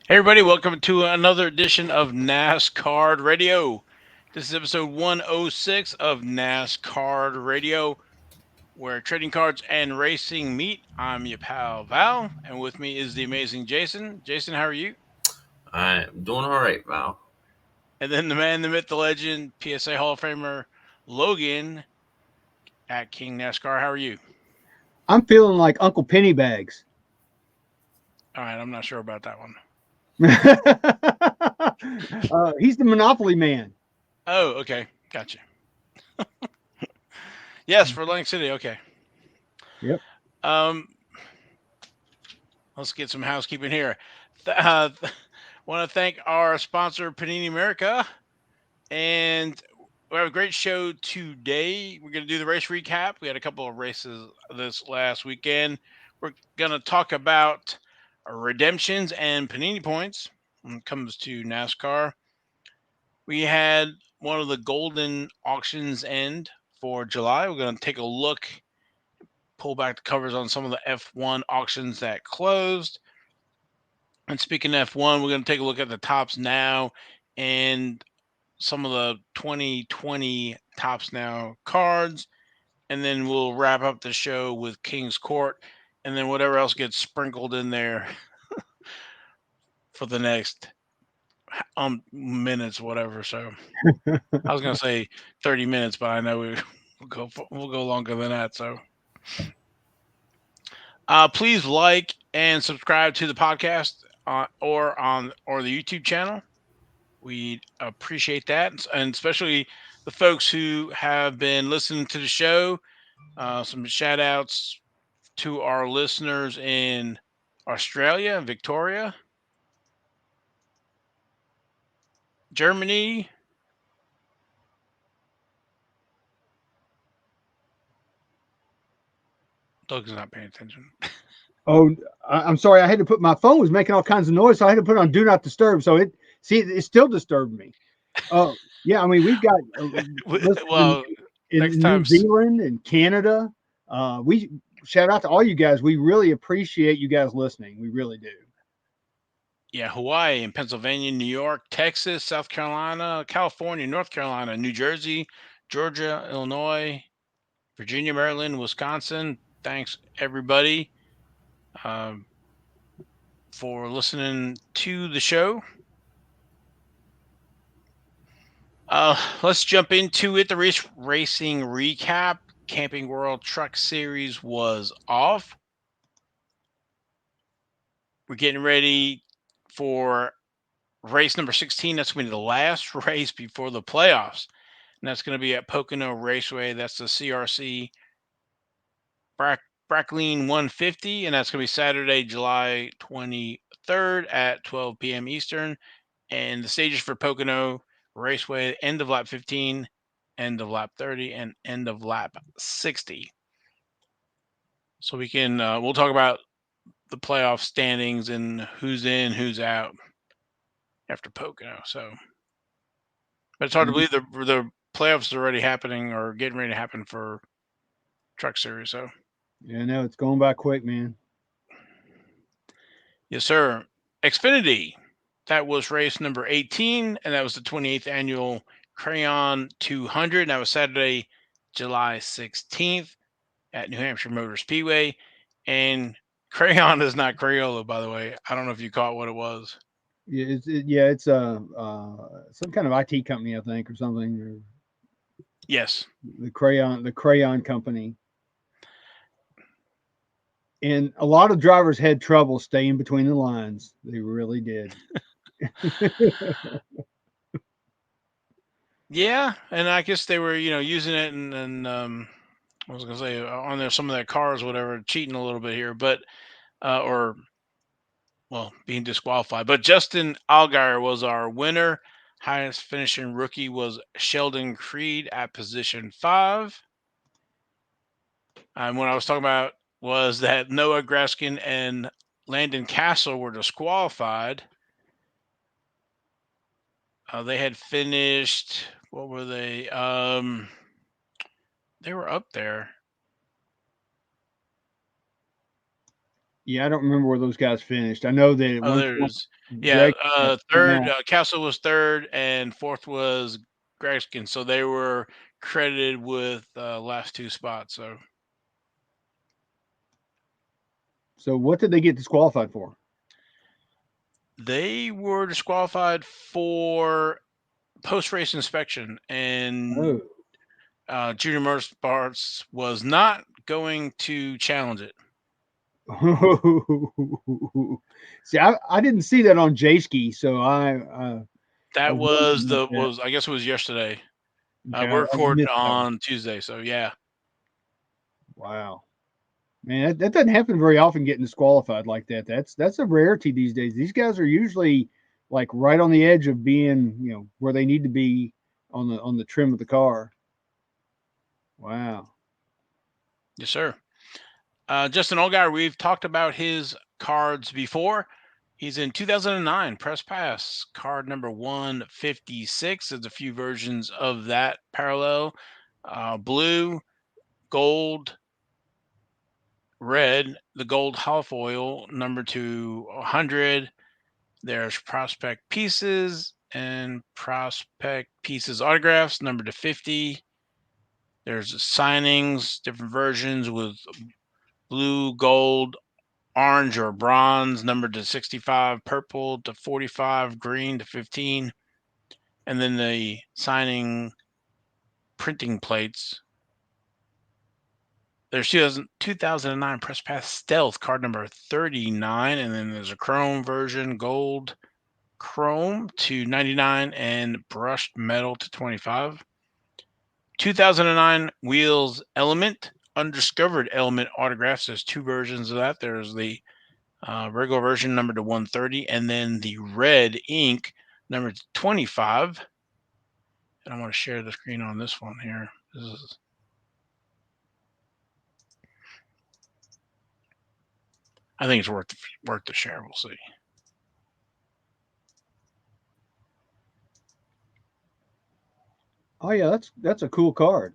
Hey everybody, welcome to another edition of NasCard Radio. This is episode 106 of NasCard Radio, where trading cards and racing meet. I'm your pal Val, and with me is the amazing Jason. Jason, how are you? I'm doing all right, Val. And then the man, the myth, the legend, PSA Hall of Famer Logan at King NASCAR. How are you? I'm feeling like Uncle Pennybags. All right, I'm not sure about that one. He's the Monopoly man. Oh, okay, gotcha. Yes, for Lang City. Okay. Yep. Um, let's get some housekeeping here. Want to thank our sponsor, Panini America, and we have a great show today. We're going to do the race recap. We had a couple of races this last weekend. We're going to talk about redemptions and Panini points when it comes to NASCAR. We had one of the Goldin auctions end for July. We're going to take a look, pull back the covers on some of the F1 auctions that closed. And speaking of F1, we're going to take a look at the tops now and some of the 2020 tops now cards. And then we'll wrap up the show with King's Court and then whatever else gets sprinkled in there for the next minutes, whatever. So I was going to say 30 minutes, but I know we'll go longer than that. So please like and subscribe to the podcast or the YouTube channel. We appreciate that, and especially the folks who have been listening to the show. Some shout outs to our listeners in Australia, Victoria, Germany. Doug's not paying attention. Oh, I'm sorry. I had to put my phone was making all kinds of noise, so I had to put on Do Not Disturb. So it still disturbed me. Oh, yeah. I mean, we've got listeners Well, next in New time, Zealand and Canada. We shout out to all you guys. We really appreciate you guys listening. We really do. yeah, Hawaii and Pennsylvania, New York, Texas, South Carolina, California, North Carolina, New Jersey, Georgia, Illinois, Virginia, Maryland, Wisconsin. Thanks, everybody, um, for listening to the show. Let's jump into it. The racing recap. Camping World Truck Series was off. We're getting ready for race number 16. That's going to be the last race before the playoffs. And that's going to be at Pocono Raceway. That's the CRC Brackleen 150. And that's going to be Saturday, July 23rd at 12 p.m. Eastern. And the stages for Pocono Raceway, end of lap 15, end of lap 30, and end of lap 60. So we'll talk about the playoff standings and who's in, who's out after Pocono. So, but it's hard to believe the playoffs are already happening or getting ready to happen for Truck Series. So, Yeah, no, it's going by quick, man. yes, sir. Xfinity, that was race number 18, and that was the 28th annual Crayon 200. That was Saturday, July 16th at New Hampshire Motor Speedway. And Crayon is not Crayola, by the way. I don't know if you caught what it was. Yeah, it's some kind of IT company, I think, or something. Or Yes. the crayon company. And a lot of drivers had trouble staying between the lines. They really did. Yeah, and I guess they were, using it and I was gonna say on there some of their cars, whatever, cheating a little bit here, but or well, being disqualified. But Justin Allgaier was our winner. Highest finishing rookie was Sheldon Creed at position 5. And what I was talking about was that Noah Graskin and Landon Castle were disqualified. They had finished. What were they? They were up there. Yeah, I don't remember where those guys finished. I know that at Oh, one point there's yeah. Greg went Third, out. Castle was third, and fourth was Gregskin. So they were credited with last two spots. So So what did they get disqualified for? they were disqualified for post race inspection, and Oh. Junior Motorsports was not going to challenge it. See, I didn't see that on J Ski, so I That was wondering was about the that. was I guess it was yesterday. Okay, We're I recording missed that one. on Tuesday, so yeah. Wow, man, that doesn't happen very often. Getting disqualified like that. That's a rarity these days. These guys are usually like right on the edge of being, where they need to be on the trim of the car. Wow. Yes, sir. Justin Allgaier, we've talked about his cards before. He's in 2009 Press Pass, card number 156. There's a few versions of that parallel. Blue, gold, red, the gold holofoil, number to 100. There's prospect pieces and prospect pieces autographs, number to 50. There's signings, different versions with blue, gold, orange or bronze, numbered to 65, purple to 45, green to 15. And then the signing printing plates. There's 2009 Press Pass Stealth, card number 39. And then there's a chrome version, gold chrome to 99, and brushed metal to 25. 2009 Wheels Element, undiscovered element autographs. There's two versions of that. There's the regular version number to 130, and then the red ink number to 25. And I want to share the screen on this one here. I think it's worth the share. We'll see. Oh yeah, that's a cool card.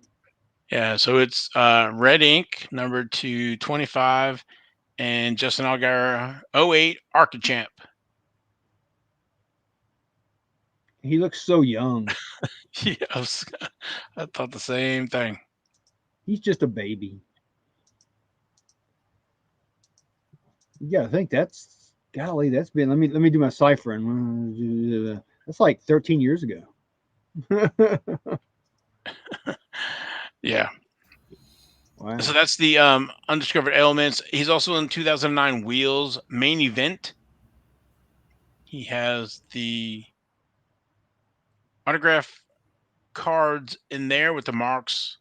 Yeah, so it's red ink number to 25, and Justin Allgaier 08 Arcachamp. He looks so young. Yes, I thought the same thing. He's just a baby. You gotta think that's golly. That's been let me do my ciphering. That's like 13 years ago. Yeah. So Wow. that's the undiscovered elements. He's also in 2009 Wheels Main Event. He has the autograph cards in there with the marks,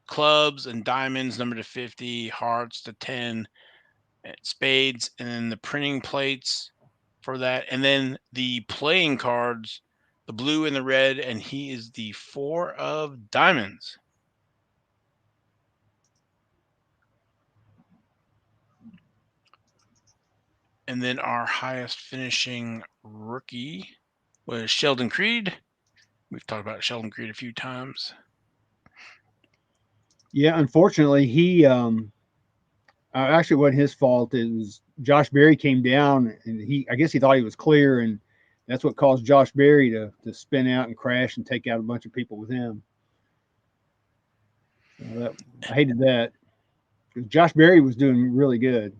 clubs and diamonds, number to 50, hearts to 10, spades, and then the printing plates for that. And then the playing cards, the blue and the red, and he is the 4 of diamonds. And then our highest finishing rookie was Sheldon Creed. We've talked about Sheldon Creed a few times. Yeah, unfortunately, he actually wasn't his fault. It was Josh Berry came down, and I guess he thought he was clear, and that's what caused Josh Berry to spin out and crash and take out a bunch of people with him. So I hated that because Josh Berry was doing really good.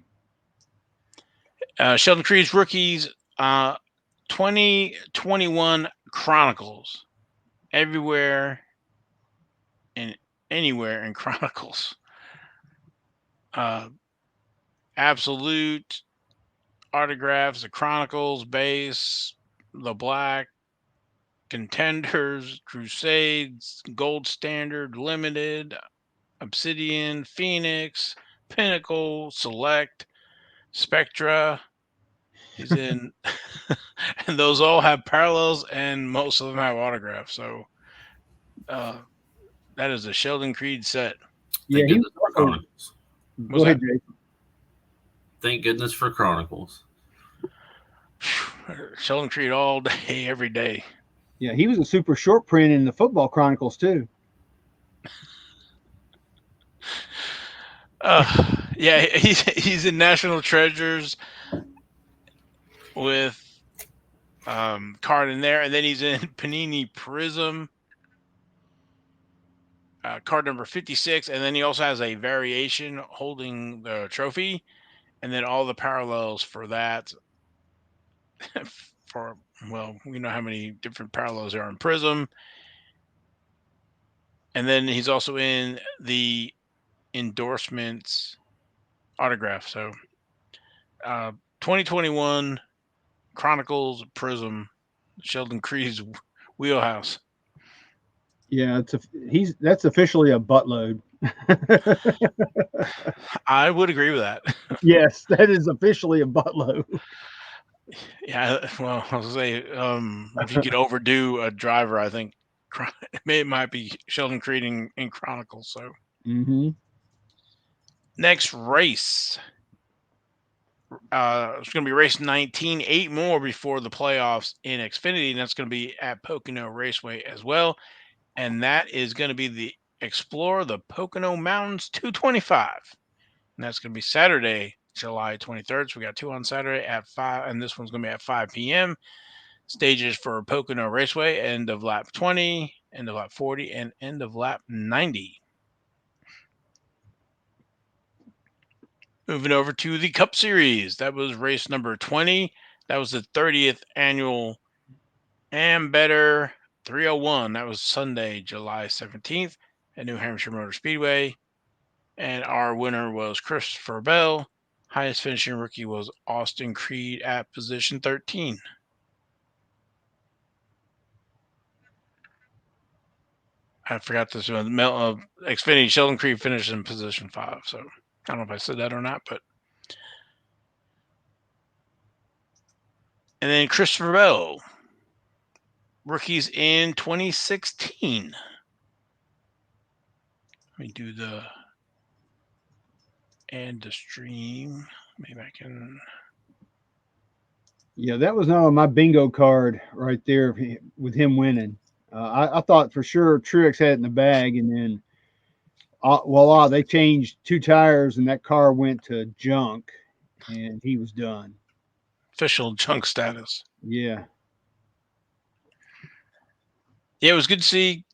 Sheldon Creed's rookies, 2021 Chronicles. Everywhere and anywhere in Chronicles. Uh, Absolute autographs, the Chronicles base, the Black, Contenders, Crusades, Gold Standard, Limited, Obsidian, Phoenix, Pinnacle, Select, Spectra. He's in, and those all have parallels, and most of them have autographs. So uh, that is a Sheldon Creed set. Yeah, Thank he was goodness for also. Chronicles. What was Go that? ahead, Jason. Thank goodness for Chronicles. Sheldon Creed all day, every day. Yeah, he was a super short print in the Football Chronicles too. Uh, Yeah, he's in National Treasures with card in there, and then he's in Panini Prism card number 56, and then he also has a variation holding the trophy, and then all the parallels for that. For well, we know how many different parallels there are in Prism, and then he's also in the endorsements autograph. So, 2021 Chronicles Prism, Sheldon Creed's wheelhouse. Yeah, that's officially a buttload. I would agree with that. Yes, that is officially a buttload. Yeah, well, I'll say if you could overdo a driver, I think it might be Sheldon Creed in Chronicles. So Hmm. next race, it's going to be race 19, 8 more before the playoffs in Xfinity, and that's going to be at Pocono Raceway as well. And that is going to be the Explore the Pocono Mountains 225. And that's going to be Saturday, July 23rd. So we got two on Saturday at 5, and this one's going to be at 5 p.m. Stages for Pocono Raceway, end of lap 20, end of lap 40, and end of lap 90. Moving over to the Cup Series. That was race number 20. That was the 30th annual and better 301. That was Sunday, July 17th at New Hampshire Motor Speedway. And our winner was Christopher Bell. Highest finishing rookie was Austin Creed at position 13. I forgot this one. Xfinity Sheldon Creed finished in position 5. So I don't know if I said that or not, but. And then Christopher Bell, rookies in 2016. Let me do the end the stream. Maybe I can. Yeah, that was not on my bingo card right there with him winning. I thought for sure Truex had it in the bag, and then voila, they changed two tires, and that car went to junk, and he was done. Official junk status. Yeah, Yeah, it was good to see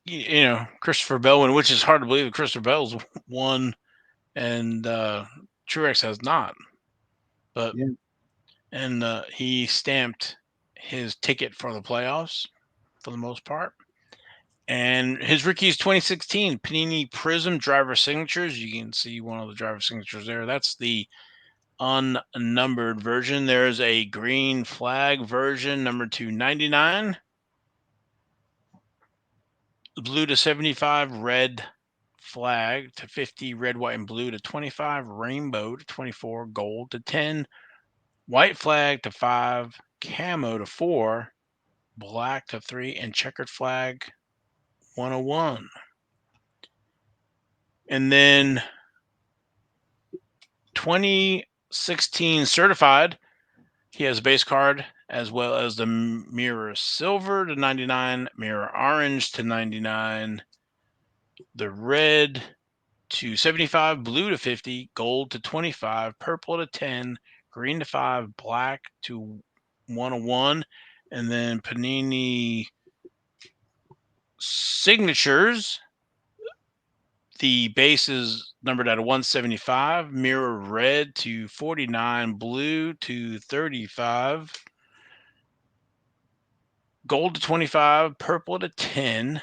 Christopher Bell win, which is hard to believe that Christopher Bell's won and Truex has not. But yeah, and he stamped his ticket for the playoffs for the most part. And his rookie is 2016 Panini Prism driver signatures. You can see one of the driver signatures there. That's the unnumbered version. There's a green flag version, number 299, blue to 75, red flag to 50, red, white, and blue to 25, rainbow to 24, gold to 10, white flag to 5, camo to 4, black to 3, and checkered flag 101. And then 2016 certified, he has a base card as well as the mirror silver to 99, mirror orange to 99, the red to 75, blue to 50, gold to 25, purple to 10, green to 5, black to 101, and then Panini signatures. The base is numbered at a 175, mirror red to 49, blue to 35, gold to 25, purple to 10,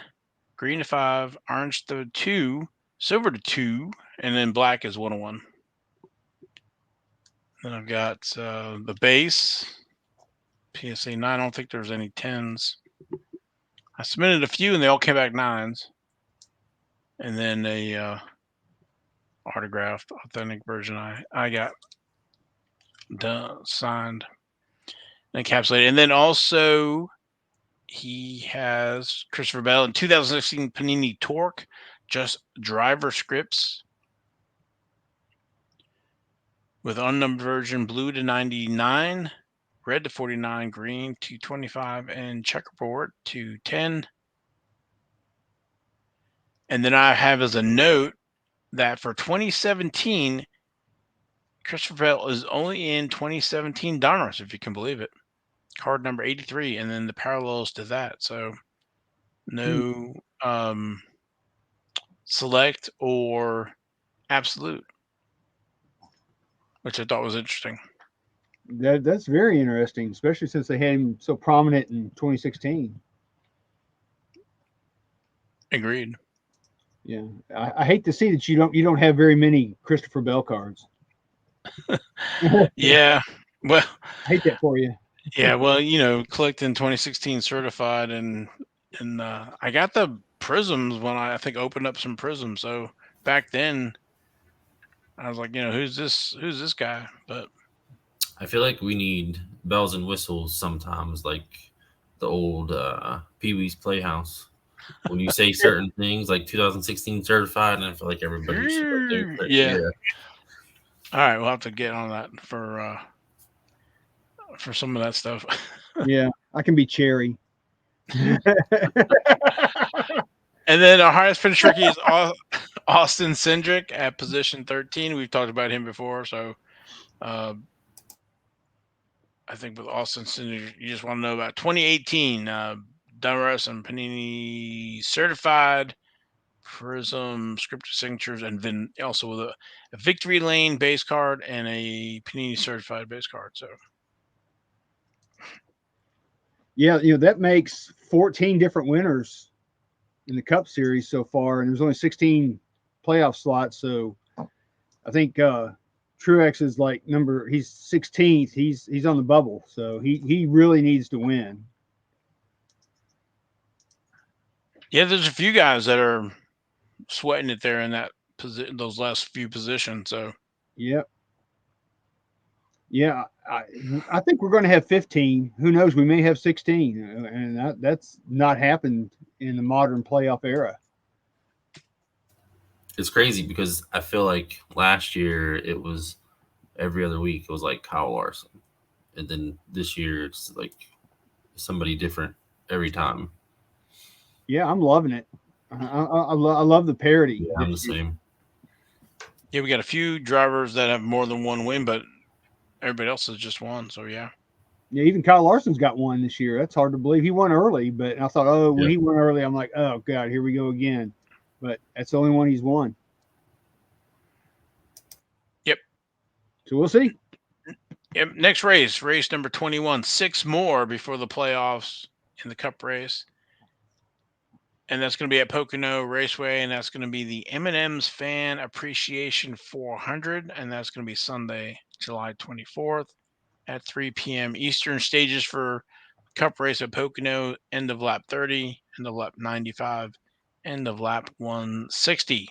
green to 5, orange to 2, silver to 2, and then black is 101. Then I've got the base, PSA 9. I don't think there's any 10s. I submitted a few and they all came back 9s. And then a autographed, authentic version I got done, signed, and encapsulated. And then also he has Christopher Bell in 2016 Panini Torque, just driver scripts with unnumbered version, blue to 99, red to 49, green to 25, and checkerboard to 10. And then I have as a note that for 2017, Christopher Bell is only in 2017 Donruss, if you can believe it. Card number 83, and then the parallels to that. So no select or absolute, which I thought was interesting. That's very interesting, especially since they had him so prominent in 2016. Agreed. Yeah, I hate to see that you don't have very many Christopher Bell cards. I Yeah. Well, hate that for you. yeah. Well, clicked in 2016 certified, and I got the prisms when I think opened up some prisms. So back then I was like, who's this? Who's this guy? But I feel like we need bells and whistles sometimes, like the old Pee Wee's Playhouse. When you say certain things, like 2016 certified, and I feel like everybody should like go crazy. yeah. Yeah, All right, we'll have to get on that for some of that stuff. Yeah, I can be cherry. And then our highest finish rookie is Austin Cindric at position 13. We've talked about him before, so uh, I think with Austin Cindric, you just want to know about 2018 Donruss and Panini certified Prism scripted signatures, and then also with a Victory Lane base card and a Panini certified base card. So Yeah, that makes 14 different winners in the Cup Series so far, and there's only 16 playoff slots. So I think Truex is like he's 16th. He's on the bubble, so he really needs to win. yeah, there's a few guys that are sweating it there in that position, those last few positions. So Yep. Yeah, I think we're going to have 15. Who knows? We may have 16, and that's not happened in the modern playoff era. it's crazy because I feel like last year it was every other week it was like Kyle Larson, and then this year it's like somebody different every time. Yeah, I'm loving it. I love the parity Yeah, I'm this the year. same. yeah, we got a few drivers that have more than one win, but everybody else has just won. So yeah. Yeah, even Kyle Larson's got one this year. That's hard to believe. He won early, but I thought, oh, when Yeah, he won early, I'm like, oh god, here we go again. But that's the only one he's won. Yep. So we'll see. Yep. Next race number 21. 6 more before the playoffs in the Cup race, and that's going to be at Pocono Raceway, and that's going to be the M&M's Fan Appreciation 400, and that's going to be Sunday, July 24th at 3 p.m. Eastern. Stages for Cup race at Pocono: end of lap 30, end of lap 95, end of lap 160.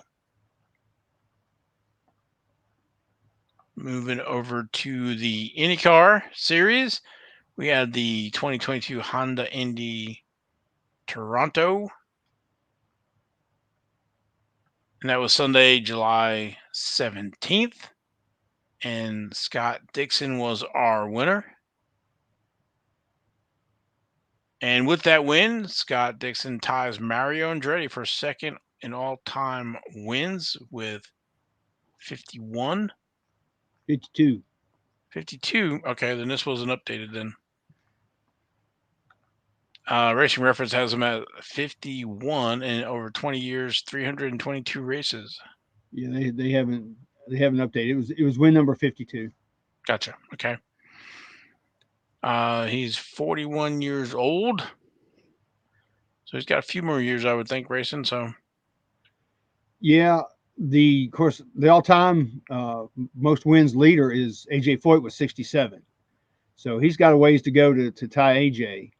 Moving over to the IndyCar series, we had the 2022 Honda Indy Toronto, and that was Sunday, July 17th. And Scott Dixon was our winner. And with that win, Scott Dixon ties Mario Andretti for second in all-time wins with 51. 52. 52. Okay, then this wasn't updated then. Racing Reference has him at 51 in over 20 years, 322 races. Yeah, they haven't updated. It was win number 52. Gotcha. Okay. He's 41 years old, so he's got a few more years, I would think, racing. So Yeah, of course the all-time most wins leader is AJ Foyt with 67. So he's got a ways to go to tie AJ.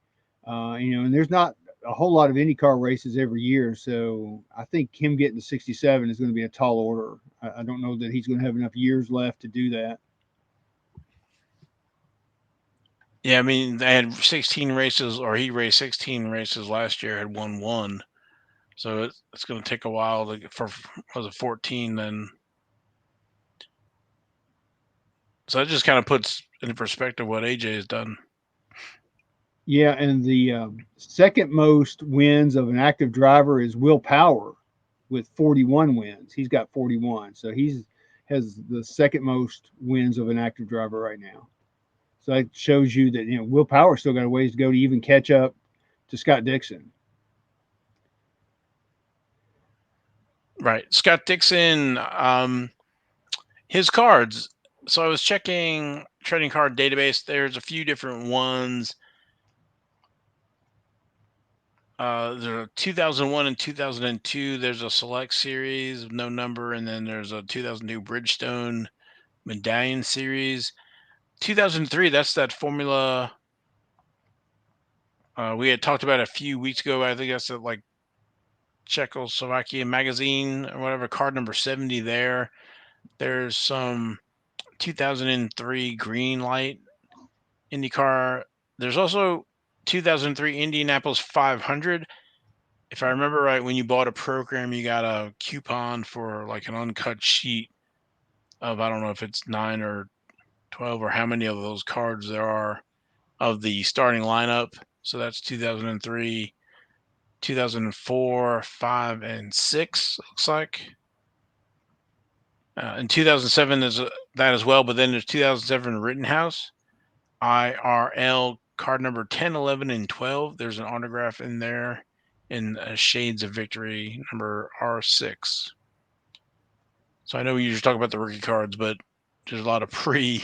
And there's not a whole lot of IndyCar races every year, so I think him getting to 67 is going to be a tall order. I don't know that he's going to have enough years left to do that. yeah, I mean, they had 16 races, or he raced 16 races last year, had won one. So it's going to take a while for was it 14 then. So that just kind of puts into perspective what AJ has done. Yeah, and the second most wins of an active driver is Will Power with 41 wins. He's got 41, so has the second most wins of an active driver right now. So that shows you that Will Power still got a ways to go to even catch up to Scott Dixon. Right. Scott Dixon, his cards. So I was checking trading card database. There's a few different ones. There's a 2001 and 2002. There's a select series of no number, and then there's a 2002 Bridgestone Medallion series. 2003. That's that Formula. We had talked about a few weeks ago. I think that's like Czechoslovakia magazine or whatever. Card number 70 there. There's some 2003 green light IndyCar. There's also 2003 Indianapolis 500. If I remember right, when you bought a program, you got a coupon for like an uncut sheet of, I don't know if it's 9 or 12 or how many of those cards there are of the starting lineup. So that's 2003, 2004, 5, and 6, looks like. In 2007, there's that as well, but then there's 2007 Rittenhouse, IRL card number 10, 11, and 12. There's an autograph in there in Shades of Victory number R6. So I know we usually talk about the rookie cards, but there's a lot of pre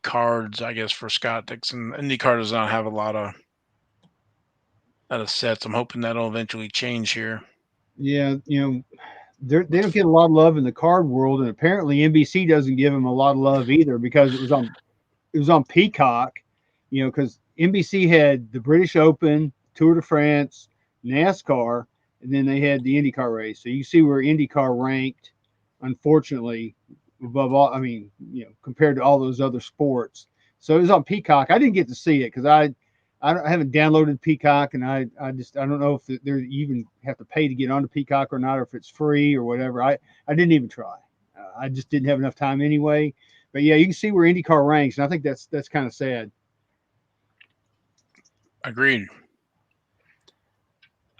cards, I guess, for Scott Dixon. IndyCar does not have a lot of sets. I'm hoping that'll eventually change here. Yeah, they don't get a lot of love in the card world, and apparently NBC doesn't give them a lot of love either because it was on Peacock, because NBC had the British Open, Tour de France, NASCAR, and then they had the IndyCar race. So you see where IndyCar ranked, unfortunately, above all. I mean, compared to all those other sports. So it was on Peacock. I didn't get to see it because I haven't downloaded Peacock, and I don't know if there you even have to pay to get onto Peacock or not, or if it's free or whatever. I didn't even try. I just didn't have enough time anyway. But yeah, you can see where IndyCar ranks, and I think that's kind of sad. Agreed.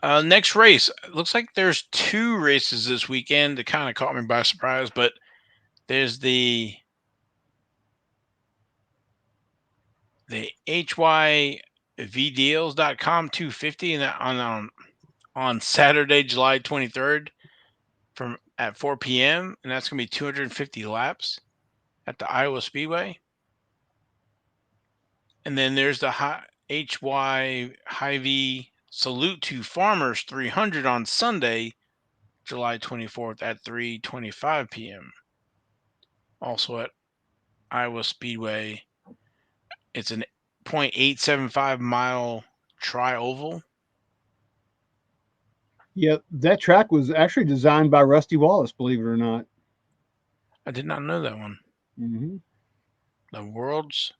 Next race. Looks like there's two races this weekend that kind of caught me by surprise, but there's the HYVdeals.com 250 and that on Saturday, July 23rd from at 4 p.m. and that's going to be 250 laps at the Iowa Speedway. And then there's the HY Hy-Vee Salute to Farmers 300 on Sunday, July 24th at 3:25 p.m. Also at Iowa Speedway. It's an 0.875 mile tri-oval. Yeah, that track was actually designed by Rusty Wallace, believe it or not. I did not know that one. Mm-hmm. The world's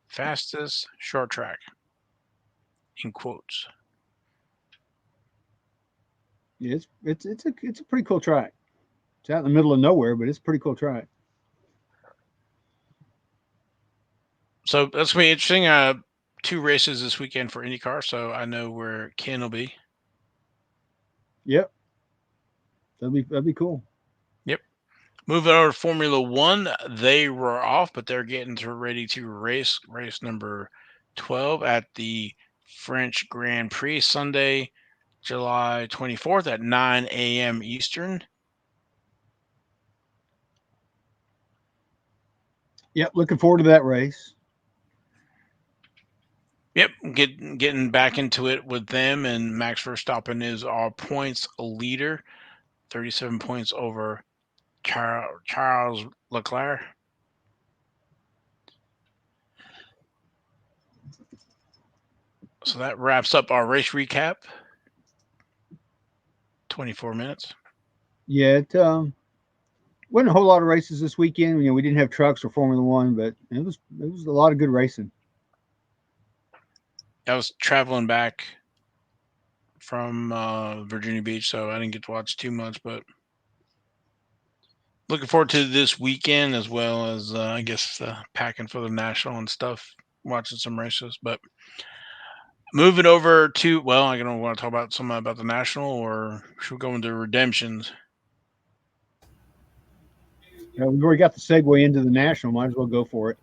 fastest short track, in quotes. Yeah, it's a pretty cool track. It's out in the middle of nowhere, but it's a pretty cool track. So that's going to be interesting. Two races this weekend for IndyCar, so I know where Ken will be. Yep, that'd be cool. Yep. Moving over to Formula One, they were off, but they're getting ready to race number 12 at the French Grand Prix Sunday, July 24th at 9 a.m. Eastern. Yep, looking forward to that race. Yep, getting back into it with them, and Max Verstappen is our points leader, 37 points over Charles Leclerc. So that wraps up our race recap. 24 minutes. Yeah, it wasn't a whole lot of races this weekend. We didn't have trucks or Formula One, but it was a lot of good racing. I was traveling back from Virginia Beach, so I didn't get to watch too much, but looking forward to this weekend as well as I guess packing for the national and stuff, watching some races. But moving over to, well, I don't want to talk about some about the national, or should we go into redemptions? We've already got the segue into the national. Might as well go for it.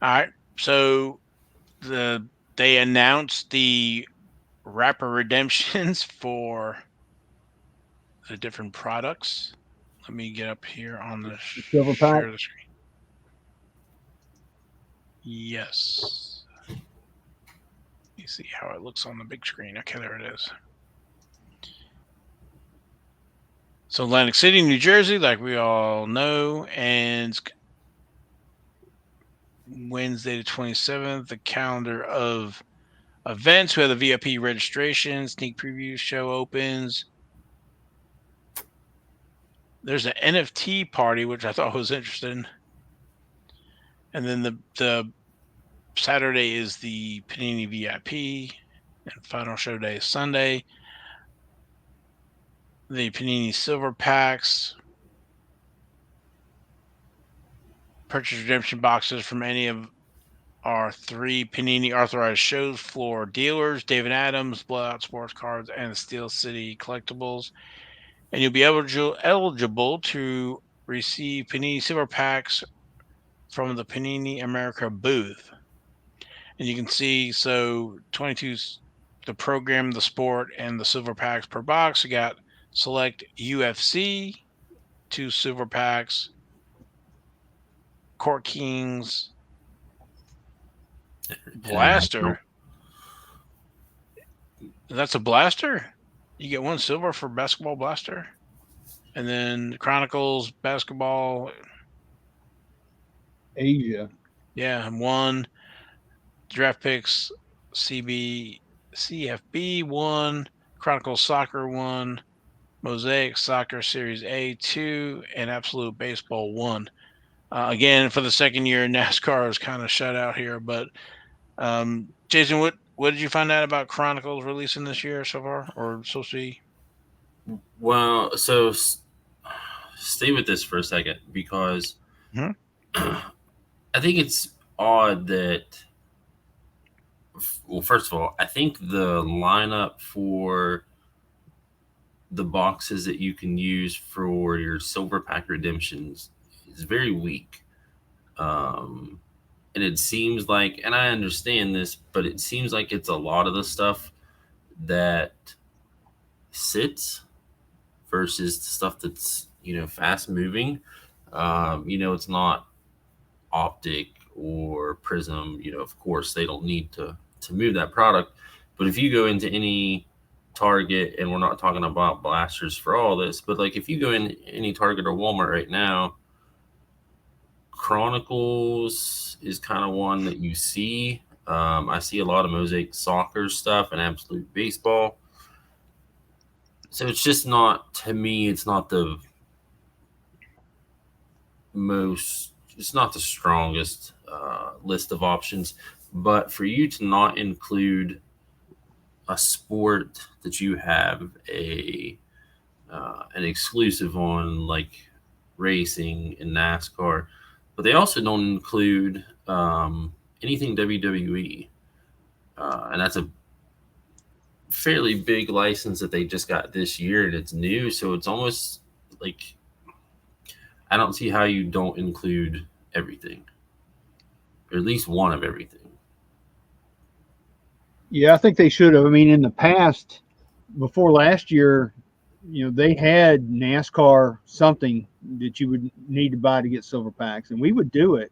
All right. So they announced the wrapper redemptions for the different products. Let me get up here on the The silver pack. share the screen. Yes. You see how it looks on the big screen. Okay, there it is. So Atlantic City, New Jersey, like we all know, and Wednesday the 27th, the calendar of events. We have the VIP registration, sneak preview show opens. There's an NFT party, which I thought was interesting. And then the Saturday is the Panini VIP, and final show day is Sunday. The Panini Silver Packs, purchase redemption boxes from any of our 3 Panini authorized shows floor dealers: David Adams, Blowout Sports Cards, and Steel City Collectibles. And you'll be eligible to receive Panini Silver Packs from the Panini America booth. And you can see, so 22, the program, the sport, and the silver packs per box. You got select UFC, 2 silver packs, Court Kings, International. Blaster. That's a blaster? You get 1 silver for basketball blaster. And then Chronicles, basketball. Asia. Yeah, 1. Draft picks, CFB 1. Chronicles Soccer 1. Mosaic Soccer Series A 2, and Absolute Baseball 1. Again, for the second year, NASCAR is kind of shut out here. But Jason, what did you find out about Chronicles releasing this year so far, or so see? Well, so stay with this for a second because Mhm. I think it's odd that. Well, first of all, I think the lineup for the boxes that you can use for your silver pack redemptions is very weak. Um, and it seems like, and I understand this, but it seems like it's a lot of the stuff that sits versus the stuff that's fast moving. It's not optic or prism. Of course, they don't need to move that product. But if you go into any Target, and we're not talking about blasters for all this, but like if you go in any Target or Walmart right now, Chronicles is kind of one that you see. I see a lot of Mosaic Soccer stuff and Absolute Baseball. So it's just not, to me, it's not the most, it's not the strongest list of options. But for you to not include a sport that you have an exclusive on, like racing and NASCAR, but they also don't include anything WWE, and that's a fairly big license that they just got this year, and it's new, so it's almost like I don't see how you don't include everything, or at least one of everything. Yeah, I think they should have. I mean, in the past, before last year, they had NASCAR something that you would need to buy to get silver packs, and we would do it.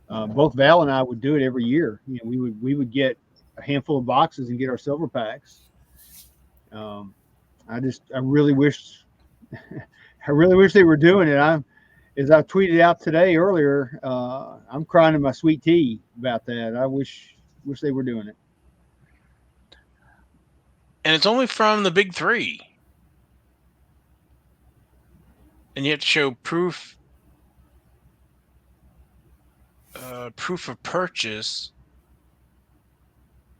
Both Val and I would do it every year. We would get a handful of boxes and get our silver packs. I really wish, I really wish they were doing it. As I tweeted out today earlier, I'm crying in my sweet tea about that. I wish they were doing it. And it's only from the big 3. And you have to show proof of purchase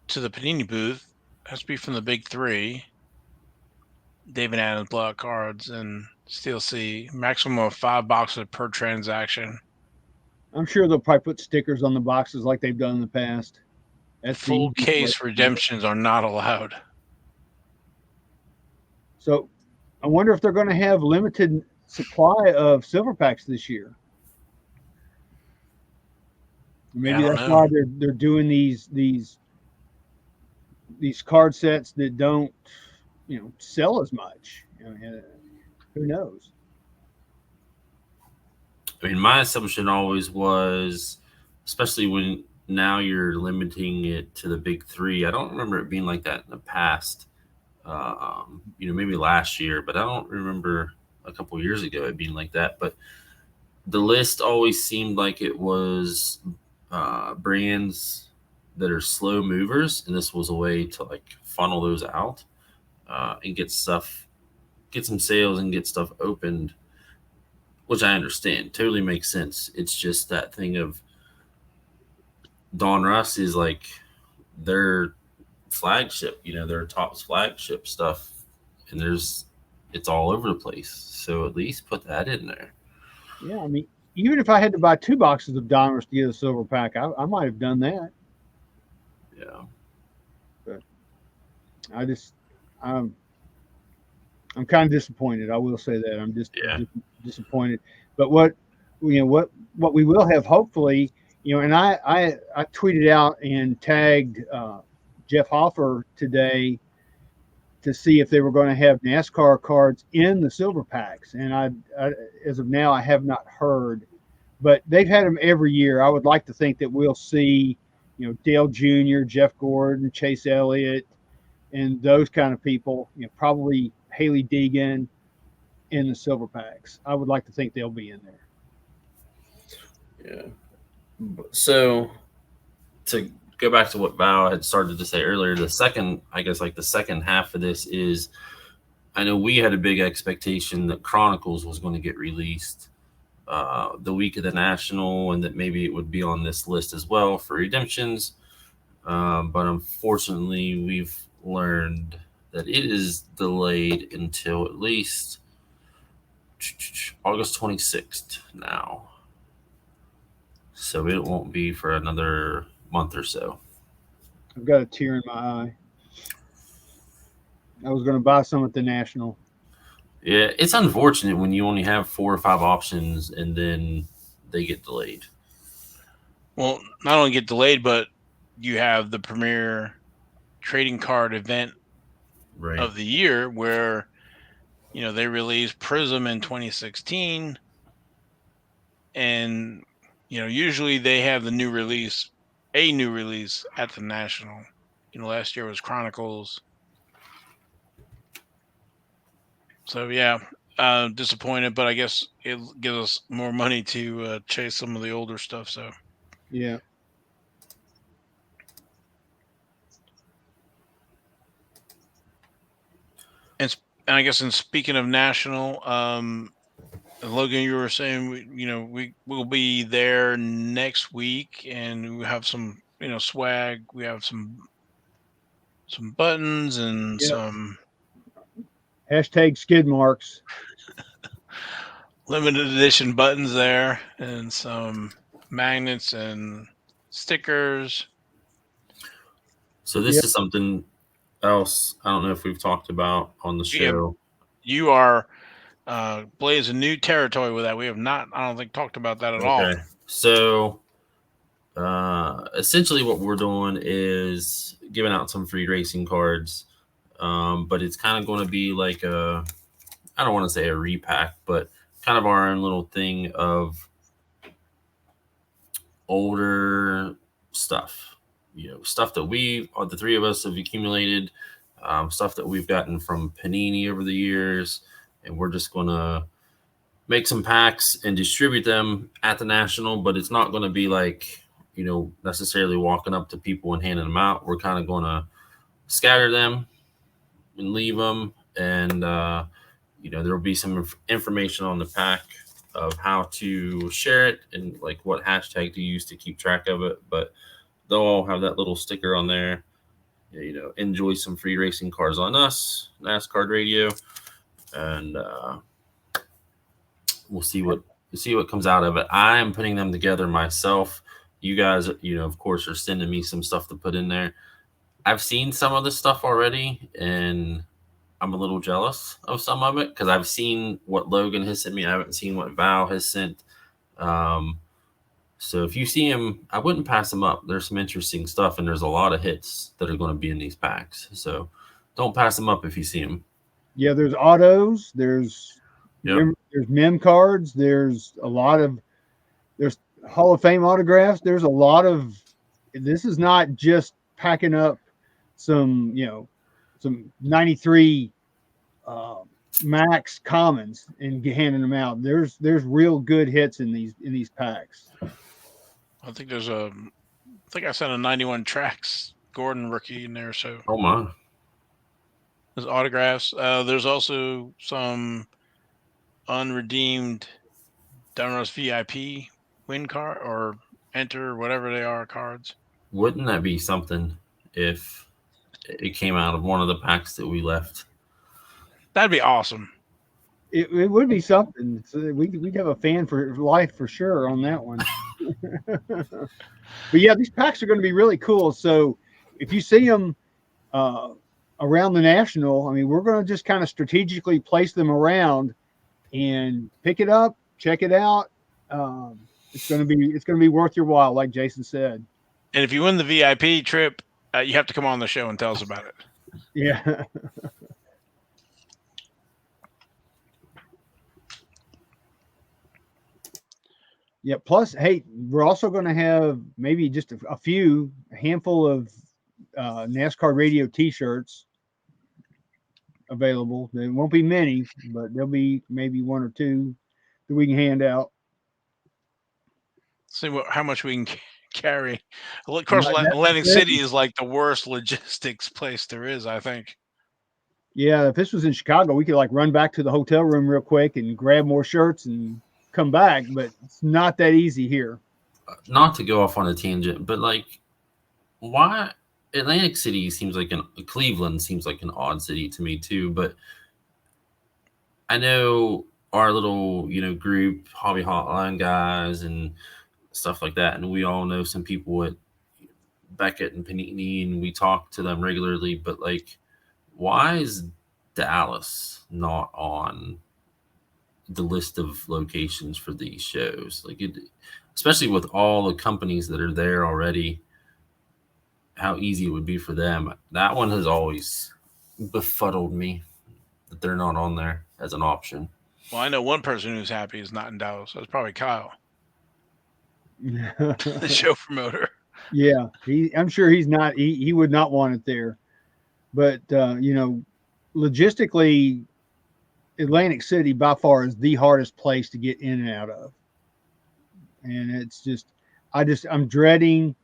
to the Panini booth. It has to be from the big 3. David Adams, Block Cards, and Steel C. Maximum of 5 boxes per transaction. I'm sure they'll probably put stickers on the boxes like they've done in the past. That's Full case redemptions are not allowed. So I wonder if they're going to have limited supply of silver packs this year. Yeah, I Maybe don't that's know. why they're doing these card sets that don't sell as much. Who knows? I mean, my assumption always was, especially when now you're limiting it to the big three. I don't remember it being like that in the past. Maybe last year, but I don't remember a couple years ago it being like that. But the list always seemed like it was brands that are slow movers, and this was a way to like funnel those out and get some sales and get stuff opened, which I understand totally makes sense. It's just that thing of Don Russ is like their flagship, their top flagship stuff, and it's all over the place. So at least put that in there. Yeah, I mean, even if I had to buy 2 boxes of diamonds to get a silver pack, I might have done that. Yeah. But I just, I'm, I'm kind of disappointed. I will say that I'm just Yeah. disappointed. But what we will have hopefully, and I tweeted out and tagged Jeff Hoffer today to see if they were going to have NASCAR cards in the silver packs, and as of now I have not heard, but they've had them every year. I would like to think that we'll see, Dale Jr., Jeff Gordon, Chase Elliott, and those kind of people. Probably Haley Deegan in the silver packs. I would like to think they'll be in there. Yeah. So to go back to what Val had started to say earlier, the second, I guess, like the second half of this is, I know we had a big expectation that Chronicles was going to get released the week of the National, and that maybe it would be on this list as well for redemptions. But unfortunately, we've learned that it is delayed until at least August 26th now. So it won't be for another month or so. I've got a tear in my eye. I was going to buy some at the National. Yeah, it's unfortunate when you only have 4 or 5 options and then they get delayed. Well, not only get delayed, but you have the premier trading card event Right. of the year where they released Prism in 2016, and usually they have a new release at the National. Last year was Chronicles. So yeah, disappointed, but I guess it gives us more money to chase some of the older stuff. So Yeah. and I guess in speaking of National, Logan, you were saying we will be there next week, and we have some swag. We have some buttons and Yep. some Hashtag skid marks. limited edition buttons there, and some magnets and stickers. So this Yep. is something else I don't know if we've talked about on the Yeah, show. you are blazing new territory with that. We have not, I don't think, talked about that at all. Okay. So essentially what we're doing is giving out some free racing cards. But it's kind of going to be like I don't want to say a repack, but kind of our own little thing of older stuff. Stuff that the three of us, have accumulated, stuff that we've gotten from Panini over the years, and we're just gonna make some packs and distribute them at the National. But it's not going to be like necessarily walking up to people and handing them out. We're kind of going to scatter them and leave them, and there will be some information on the pack of how to share it and like what hashtag to use to keep track of it. But they'll all have that little sticker on there. Enjoy some free racing cars on us, NasCardRadio, and we'll see what comes out of it. I am putting them together myself. You guys, of course, are sending me some stuff to put in there. I've seen some of the stuff already, and I'm a little jealous of some of it because I've seen what Logan has sent me. I haven't seen what Val has sent. Um, so if you see him, I wouldn't pass him up. There's some interesting stuff, and there's a lot of hits that are going to be in these packs. So don't pass them up if you see them. Yeah, there's autos, Yep. there's mem cards, there's Hall of Fame autographs. There's a lot of this is not just packing up some, some 93 uh, max commons and handing them out. There's real good hits in these packs. I think I think I sent a 91 tracks Gordon rookie in there. So Oh my. there's autographs. There's also some unredeemed Donruss VIP win card or enter, whatever they are, cards. Wouldn't that be something if it came out of one of the packs that we left? That'd be awesome. It would be something. So we'd have a fan for life for sure on that one. But yeah, these packs are going to be really cool. So if you see them uh, around the national, I mean, we're going to just kind of strategically place them around and pick it up, check it out. It's going to be worth your while, like Jason said. And if you win the VIP trip, you have to come on the show and tell us about it. Yeah. Yeah. Plus, hey, we're also going to have maybe just a handful of NASCAR radio T-shirts available. There won't be many, but there'll be maybe one or two that we can hand out. See how much we can carry. Well, of course, Not Atlantic City necessarily. is like the worst logistics place there is, I think. Yeah, if this was in Chicago, we could like run back to the hotel room real quick and grab more shirts and come back. But it's not that easy here. Not to go off on a tangent, but like, why Atlantic City seems like Cleveland seems like an odd city to me too. But I know our little group, hobby hotline guys and stuff like that, and we all know some people at Beckett and Panini, and we talk to them regularly. But like, why is Dallas not on the list of locations for these shows? Like, especially with all the companies that are there already, how easy it would be for them. That one has always befuddled me that they're not on there as an option. Well, I know one person who's happy is not in Dallas. That's probably Kyle, the show promoter. Yeah, I'm sure he's not. He would not want it there. But logistically, Atlantic City by far is the hardest place to get in and out of, and it's just, I'm dreading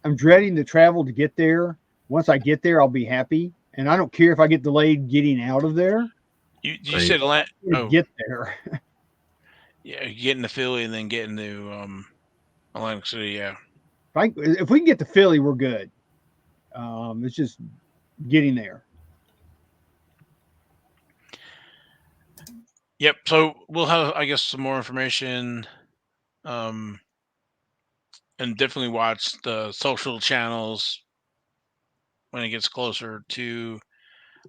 the travel to get there. Once I get there, I'll be happy, and I don't care if I get delayed getting out of there. You Right. said oh Get there. yeah, getting to Philly and then getting to Atlantic City. Yeah. If we can get to Philly, we're good. It's just getting there. Yep. So we'll have, I guess, some more information, um, and definitely watch the social channels when it gets closer to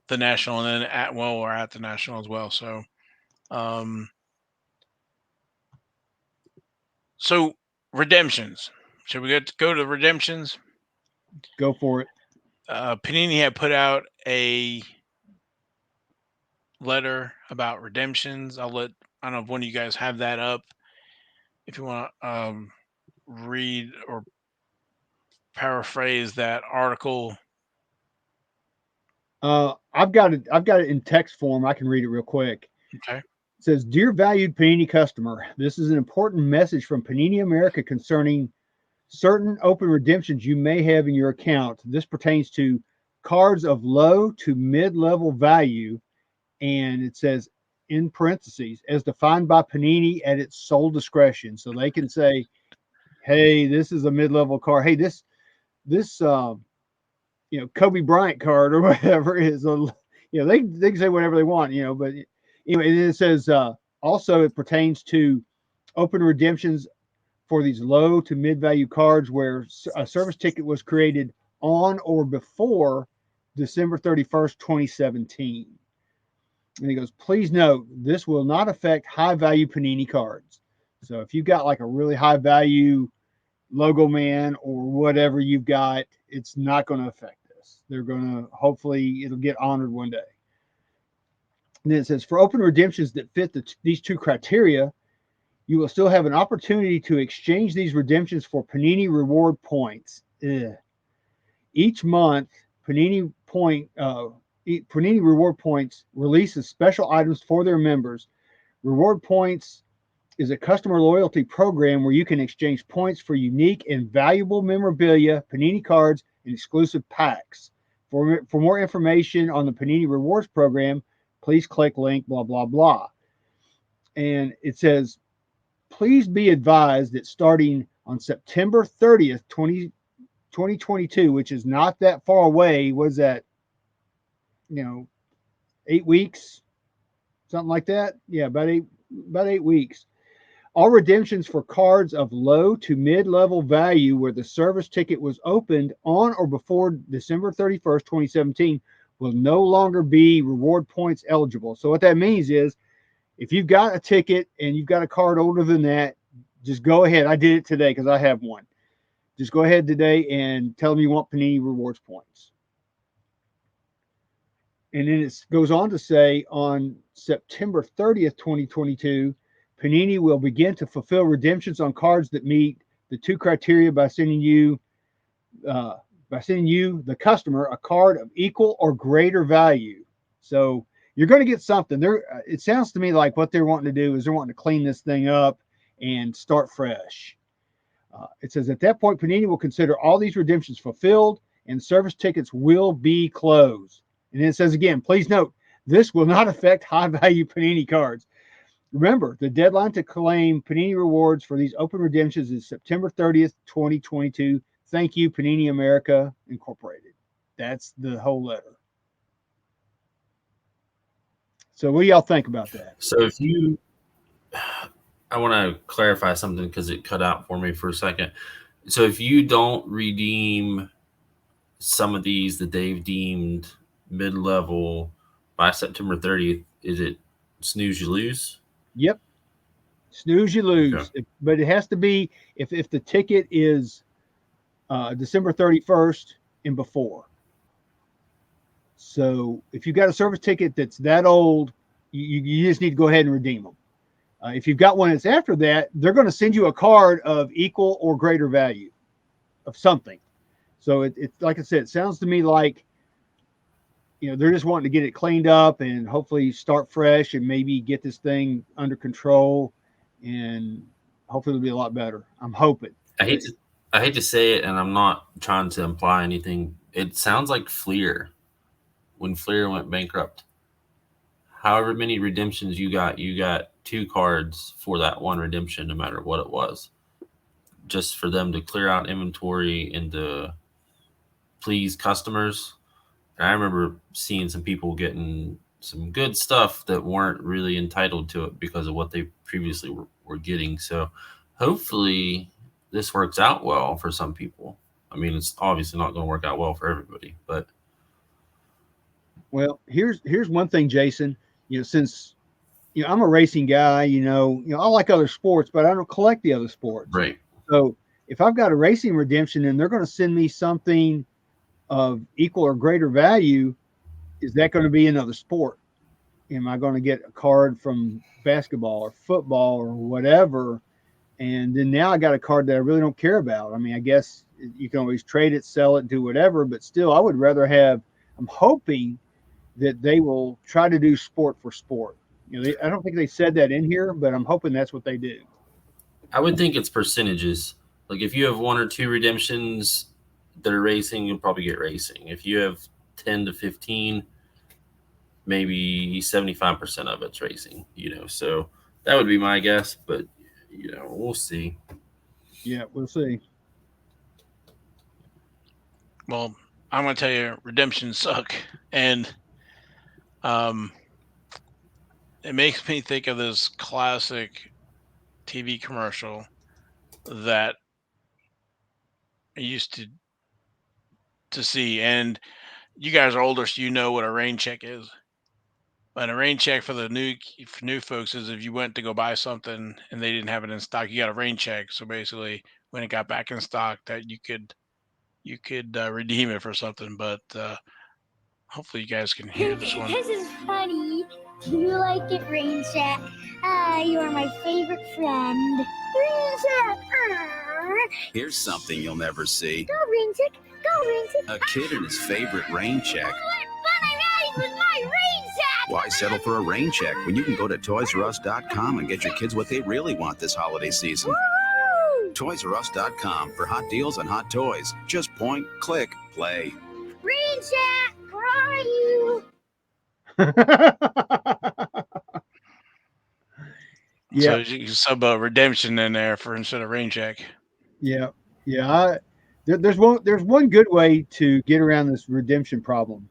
the national, and then we're at the national as well. Um, so redemptions. Should we go to redemptions? Go for it. Panini had put out a letter about redemptions. I don't know if one of you guys have that up. If you want to read or paraphrase that article. I've got it. I've got it in text form. I can read it real quick. Okay. It says, "Dear valued Panini customer, this is an important message from Panini America concerning certain open redemptions you may have in your account. This pertains to cards of low to mid-level value," and it says in parentheses, "as defined by Panini at its sole discretion." So they can say, "Hey, this is a mid-level card. Hey, this Kobe Bryant card or whatever is a they can say whatever they want, but anyway, and it says also it pertains to open redemptions for these low to mid value cards where a service ticket was created on or before December 31st, 2017. And he goes, please note, this will not affect high value Panini cards. So if you've got like a really high value logo man or whatever you've got, it's not going to affect this. They're going to, hopefully, it'll get honored one day. And then it says, for open redemptions that fit these two criteria, you will still have an opportunity to exchange these redemptions for Panini reward points. Ugh. Each month, Panini Panini reward points releases special items for their members. Reward points is a customer loyalty program where you can exchange points for unique and valuable memorabilia, Panini cards, and exclusive packs. For more information on the Panini Rewards program, please click link, blah, blah, blah. And it says, please be advised that starting on September 30th, 2022, which is not that far away, was that, 8 weeks, something like that? Yeah, about 8 weeks. All redemptions for cards of low to mid-level value where the service ticket was opened on or before December 31st, 2017 will no longer be reward points eligible. So what that means is if you've got a ticket and you've got a card older than that, just go ahead. I did it today because I have one. Just go ahead today and tell them you want Panini rewards points. And then it goes on to say on September 30th, 2022, Panini will begin to fulfill redemptions on cards that meet the two criteria by sending you, the customer, a card of equal or greater value. So you're going to get something. It sounds to me like what they're wanting to do is they're wanting to clean this thing up and start fresh. It says at that point, Panini will consider all these redemptions fulfilled and service tickets will be closed. And then it says again, please note, this will not affect high value Panini cards. Remember, the deadline to claim Panini rewards for these open redemptions is September 30th, 2022. Thank you, Panini America Incorporated. That's the whole letter. So what do y'all think about that? So if you, I want to clarify something because it cut out for me for a second. So if you don't redeem some of these that they've deemed mid-level by September 30th, is it snooze you lose? Yep. Snooze, you Okay. lose. But it has to be if the ticket is December 31st and before. So if you've got a service ticket that's that old, you just need to go ahead and redeem them. If you've got one that's after that, they're going to send you a card of equal or greater value of something. So it's like I said, it sounds to me like they're just wanting to get it cleaned up and hopefully start fresh and maybe get this thing under control, and hopefully it'll be a lot better. I'm hoping. I hate to I hate to say it, and I'm not trying to imply anything. It sounds like Fleer when Fleer went bankrupt. However many redemptions you got two cards for that one redemption, no matter what it was, just for them to clear out inventory and to please customers. And I remember seeing some people getting some good stuff that weren't really entitled to it because of what they previously were getting. So hopefully this works out well for some people. I mean, it's obviously not going to work out well for everybody, but Well, here's one thing, Jason. Since I'm a racing guy, I like other sports, but I don't collect the other sports. right. So if I've got a racing redemption and they're going to send me something of equal or greater value, is that going to be another sport? Am I going to get a card from basketball or football or whatever? And then now I got a card that I really don't care about. I mean, I guess you can always trade it, sell it, do whatever, but still, I would rather have. I'm hoping that they will try to do sport for sport. I don't think they said that in here, but I'm hoping that's what they do. I would think it's percentages. Like if you have one or two redemptions that are racing, you'll probably get racing. If you have 10 to 15, maybe 75% of it's racing. So that would be my guess, but we'll see. Yeah, we'll see. Well, I'm going to tell you, redemptions suck, and um, it makes me think of this classic TV commercial that I used to see. And you guys are older, so you know what a rain check is. And a rain check for the new folks is if you went to go buy something and they didn't have it in stock, you got a rain check. So basically, when it got back in stock, that you could redeem it for something. But hopefully, you guys can hear this one. This is funny. Do you like it, Rain Chat? Ah, you are my favorite friend. Rain Chat. Here's something you'll never see. Go, Rain Check. Go, Rain Check. A kid and his favorite rain check. What fun I'm having with my Rain Check! Why settle for a rain check when you can go to ToysRUs.com and get your kids what they really want this holiday season? Woo! ToysRUs.com for hot deals on hot toys. Just point, click, play. Rain Chat, where are you? So you sub a redemption in there for instead of rain check. Yeah, yeah. There's one good way to get around this redemption problem.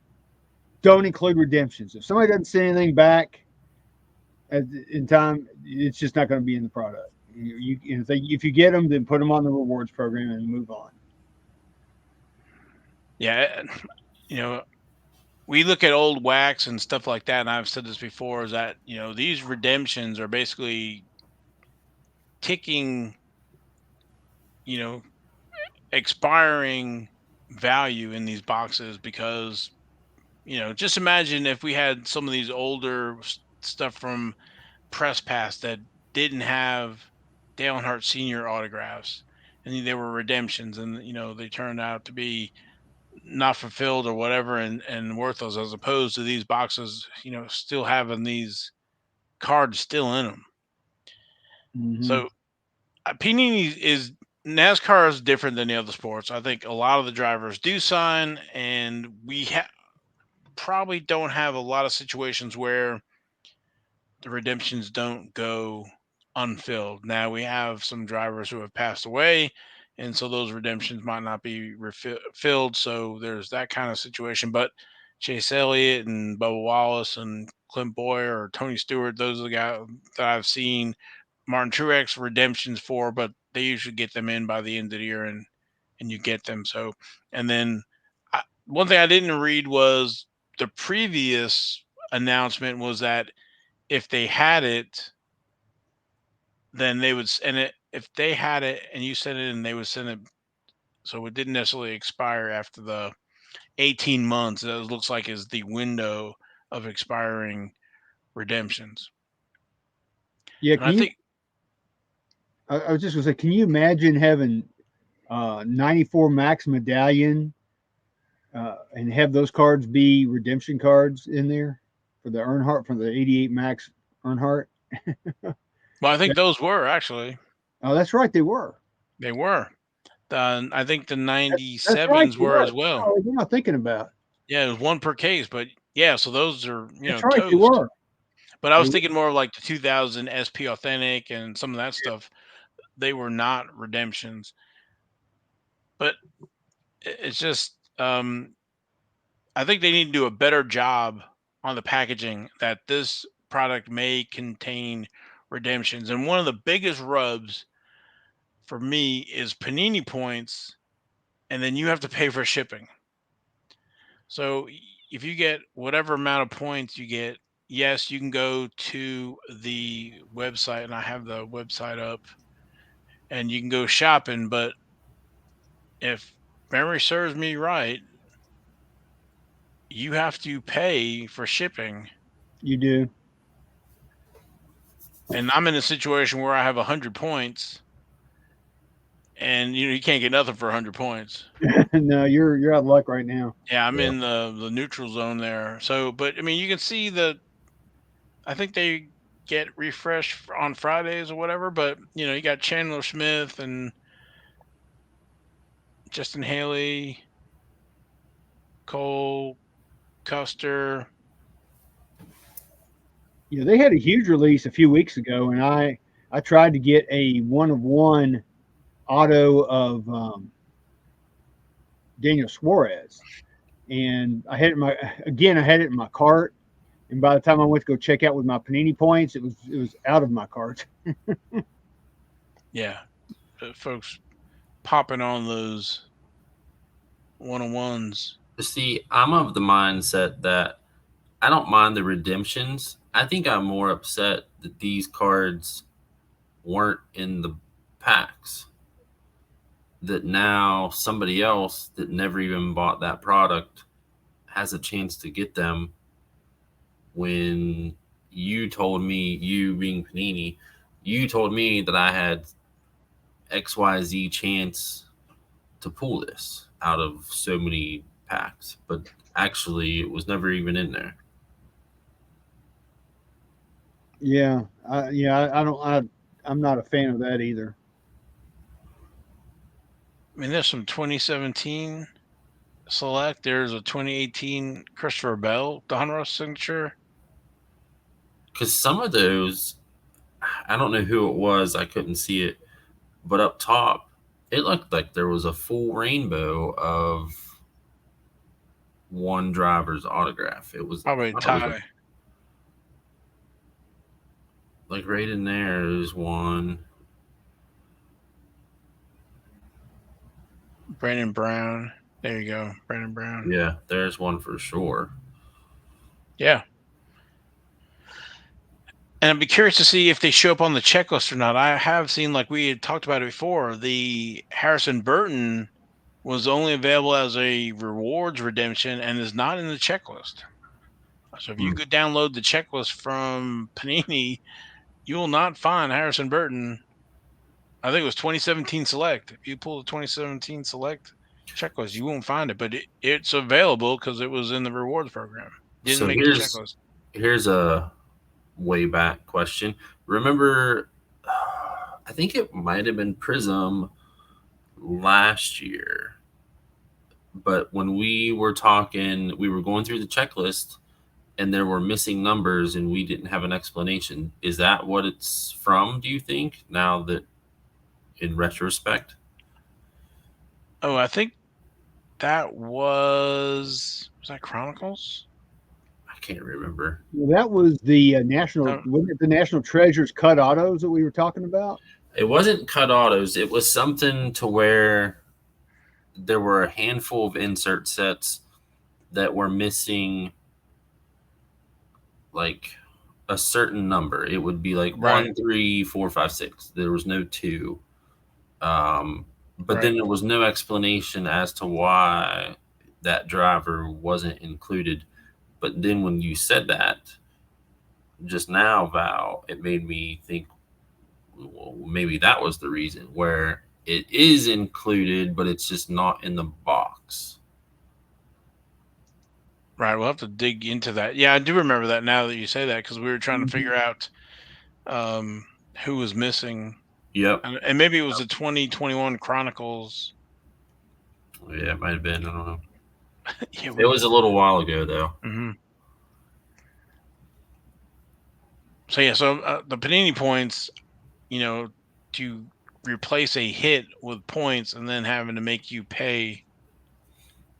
Don't include redemptions. If somebody doesn't send anything back in time, it's just not going to be in the product. If you get them, then put them on the rewards program and move on. Yeah, we look at old wax and stuff like that, and I've said this before, is that these redemptions are basically ticking, you know, expiring value in these boxes because just imagine if we had some of these older stuff from Press Pass that didn't have Dale Earnhardt Senior autographs, and they were redemptions, and they turned out to be not fulfilled or whatever, and worthless, as opposed to these boxes still having these cards still in them. Mm-hmm. So Panini is NASCAR is different than the other sports. I think a lot of the drivers do sign, and we probably don't have a lot of situations where the redemptions don't go unfilled. Now we have some drivers who have passed away, and so those redemptions might not be filled. So there's that kind of situation. But Chase Elliott and Bubba Wallace and Clint Boyer or Tony Stewart, those are the guys that I've seen Martin Truex redemptions for, but they usually get them in by the end of the year, and you get them. So, and then one thing I didn't read was the previous announcement was that if they had it, then they would and it if they had it and you sent it and they would send it, so it didn't necessarily expire after the 18 months. That looks like is the window of expiring redemptions. Yeah, And I think I was just gonna say, can you imagine having 94 Max medallion and have those cards be redemption cards in there for the Earnhardt, for the 88 Max Earnhardt? I think those were actually Oh, that's right, they were. they were. I think the That's right, 97s they were were. as well. Oh, you're not thinking about. Yeah, it was one per case, but yeah, so those are That's right, they toast. were. But I They was were. thinking more of like the 2000 SP Authentic and some of that stuff. They were not redemptions, but it's just I think they need to do a better job on the packaging that this product may contain redemptions. And one of the biggest rubs for me is Panini points, and then you have to pay for shipping. So if you get whatever amount of points you get, yes, you can go to the website, and I have the website up, and you can go shopping. But if memory serves me right, you have to pay for shipping. You do. And I'm in a situation where I have 100 points, and you can't get nothing for 100 points. No, you're out of luck right now. Yeah, I'm Yeah. in the neutral zone there. So, but I mean, you can see I think they get refreshed on Fridays or whatever. But you got Chandler Smith and Justin Haley, Cole Custer. Yeah, they had a huge release a few weeks ago, and I tried to get a 1 of 1 auto of Daniel Suarez, and I had it in my cart, and by the time I went to go check out with my Panini points, it was out of my cart. Yeah, folks popping on those 1-on-1s. See, I'm of the mindset that I don't mind the redemptions. I think I'm more upset that these cards weren't in the packs. That now somebody else that never even bought that product has a chance to get them when you told me, you being Panini, you told me that I had XYZ chance to pull this out of so many packs, but actually it was never even in there. Yeah, I don't. I'm not a fan of that either. I mean, there's some 2017 select. There's a 2018 Christopher Bell Donruss signature. Because some of those, I don't know who it was, I couldn't see it, but up top, it looked like there was a full rainbow of one driver's autograph. It was, Probably I thought it was Ty. like right in there is one. Brandon Brown. There you go, Brandon Brown. Yeah, there's one for sure. Yeah. And I'd be curious to see if they show up on the checklist or not. I have seen, like we had talked about it before, the Harrison Burton was only available as a rewards redemption and is not in the checklist. So if you Hmm. could download the checklist from Panini, you will not find Harrison Burton. I think it was 2017 Select. If you pull the 2017 Select checklist, you won't find it, but it's available because it was in the rewards program. Didn't So make the checklist. here's a way back question. Remember, I think it might have been Prism last year, but when we were talking, we were going through the checklist and there were missing numbers and we didn't have an explanation. Is that what it's from, do you think, now that in retrospect? Oh, I think that was that Chronicles? I can't remember. Well, that was the national. No, Wasn't it the National Treasures cut autos that we were talking about? It wasn't cut autos. It was something to where there were a handful of insert sets that were missing like a certain number. It would be like right, 1, 3, 4, 5, 6. There was no two. But right. then there was no explanation as to why that driver wasn't included. But then when you said that just now, Val, it made me think, well, maybe that was the reason where it is included, but it's just not in the box. Right, we'll have to dig into that. Yeah, I do remember that now that you say that because we were trying to Mhm. figure out um, who was missing, Yep. and maybe it was the 2021 Chronicles. Yeah, it might have been. I don't know. Yeah, It was a little while ago, though. mhm. So yeah, so the Panini points, you know, to replace a hit with points and then having to make you pay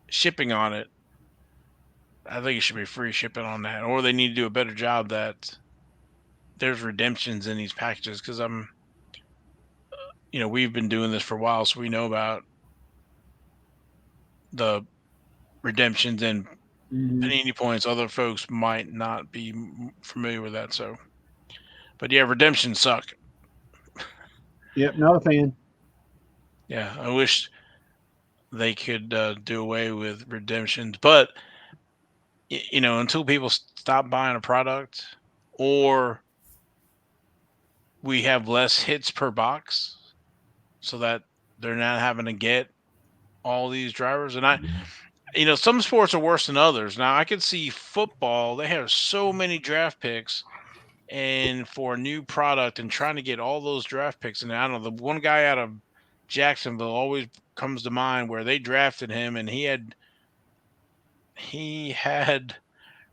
shipping on it. I think it should be free shipping on that, or they need to do a better job that there's redemptions in these packages because we've been doing this for a while, so we know about the redemptions and Mhm. Panini points. Other folks might not be familiar with that. So, but yeah, redemptions suck. Yep, not a fan. Yeah, I wish they could do away with redemptions, but until people stop buying a product, or we have less hits per box, so that they're not having to get all these drivers. And some sports are worse than others. Now, I could see football; they have so many draft picks and for a new product and trying to get all those draft picks. And I don't know, the one guy out of Jacksonville always comes to mind where they drafted him and he had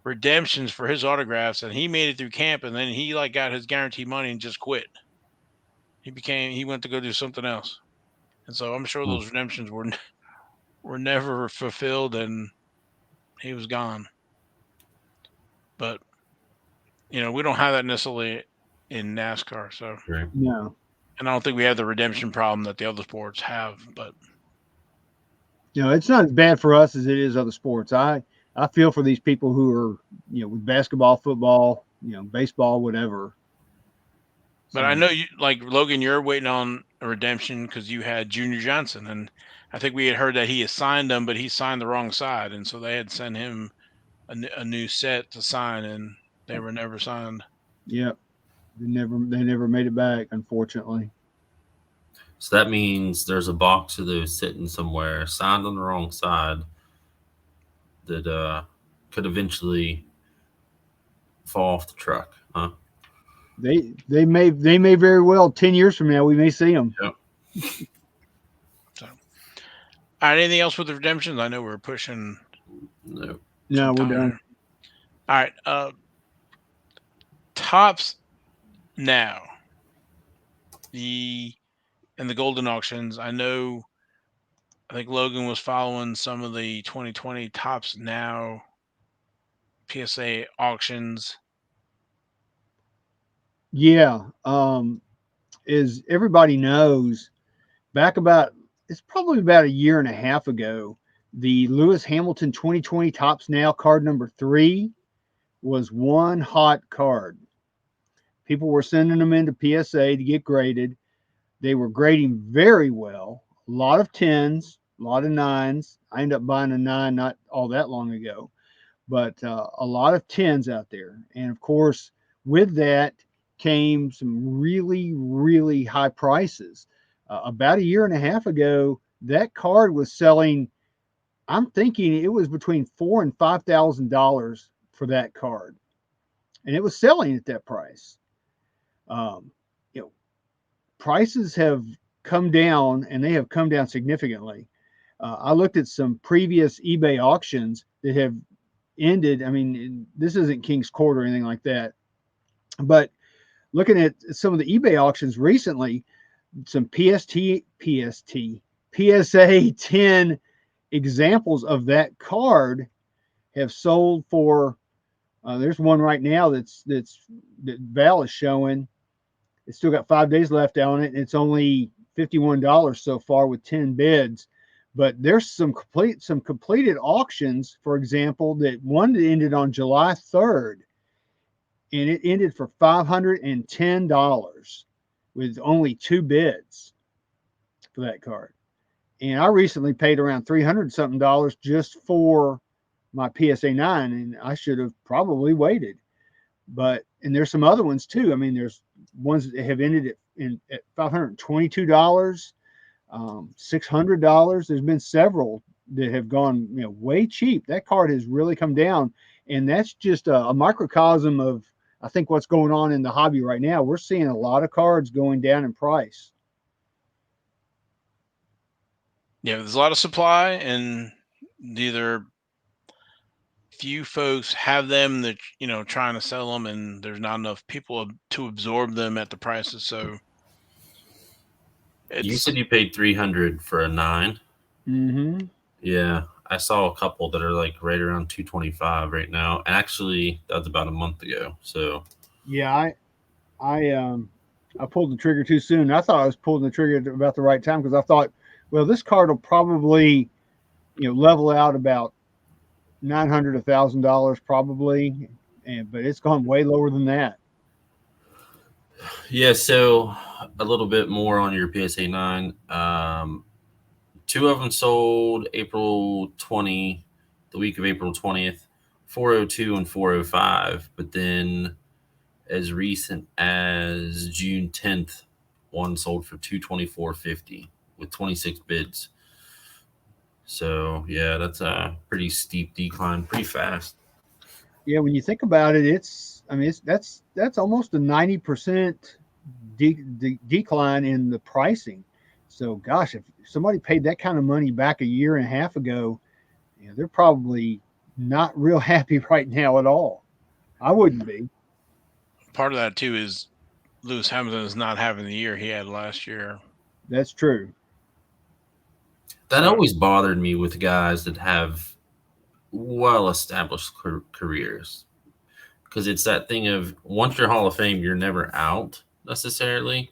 redemptions for his autographs and he made it through camp and then he like got his guaranteed money and just quit. He went to go do something else. And so I'm sure those redemptions were never fulfilled and he was gone. But we don't have that necessarily in NASCAR. So, Right. No, and I don't think we have the redemption problem that the other sports have. But it's not as bad for us as it is other sports. I feel for these people who are, with basketball, football, baseball, whatever. But I So know you, like Logan, you're waiting on a redemption because you had Junior Johnson, and I think we had heard that he had signed them, but he signed the wrong side, and so they had sent him a new set to sign, and they were never signed. yeah, they never made it back, unfortunately. So that means there's a box of those sitting somewhere, signed on the wrong side, that could eventually fall off the truck, huh? They may very well 10 years from now we may see them. Yep. So, all right, anything else with the redemptions? I know we're pushing No. No, some we're time done. here. All right, tops now the and the Golden auctions. I think Logan was following some of the 2020 tops now PSA auctions. Yeah. As everybody knows, back about it's probably about a year and a half ago, the Lewis Hamilton 2020 Tops Now card number 3 was one hot card. People were sending them into PSA to get graded. They were grading very well. A lot of tens, a lot of nines. I ended up buying a nine not all that long ago, but a lot of tens out there. And of course, with that came some really, really high prices. About a year and a half ago, that card was selling. I'm thinking it was between $4,000 and $5,000 for that card, and it was selling at that price. Um, you know, prices have come down, and they have come down significantly. I looked at some previous eBay auctions that have ended. I mean, this isn't King's Court or anything like that, but looking at some of the eBay auctions recently, some PSA 10 examples of that card have sold for. There's one right now that Val is showing. It's still got 5 days left on it, and it's only $51 so far with 10 bids. But there's some completed auctions, for example, that one that ended on July 3rd, and it ended for $510 with only 2 bids for that card. And I recently paid around 300 something dollars just for my PSA 9, and I should have probably waited. But and there's some other ones too. I mean, there's ones that have ended at $522, $600. There's been several that have gone way cheap. That card has really come down, and that's just a microcosm of I think what's going on in the hobby right now. We're seeing a lot of cards going down in price. Yeah, there's a lot of supply, and either few folks have them that trying to sell them, and there's not enough people to absorb them at the prices. So You it's said you paid 300 for a 9. Mm-hmm. Yeah, I saw a couple that are like right around 225 right now. And actually, that was about a month ago. So Yeah, I pulled the trigger too soon. I thought I was pulling the trigger at about the right time because I thought, well, this card will probably level out about 900 $1,000 probably, but it's gone way lower than that. yeah, so a little bit more on your PSA 9. Two of them sold April 20, the week of April 20th, 402 and 405. But then as recent as June 10th, one sold for 224.50 with 26 bids. So yeah, that's a pretty steep decline, pretty fast. Yeah, when you think about it, that's almost a 90% decline in the pricing. So, gosh, if somebody paid that kind of money back a year and a half ago, they're probably not real happy right now at all. I wouldn't be. part of that too is Lewis Hamilton is not having the year he had last year. That's true. That So always bothered me with guys that have well established careers, because it's that thing of once you're Hall of Fame, you're never out necessarily.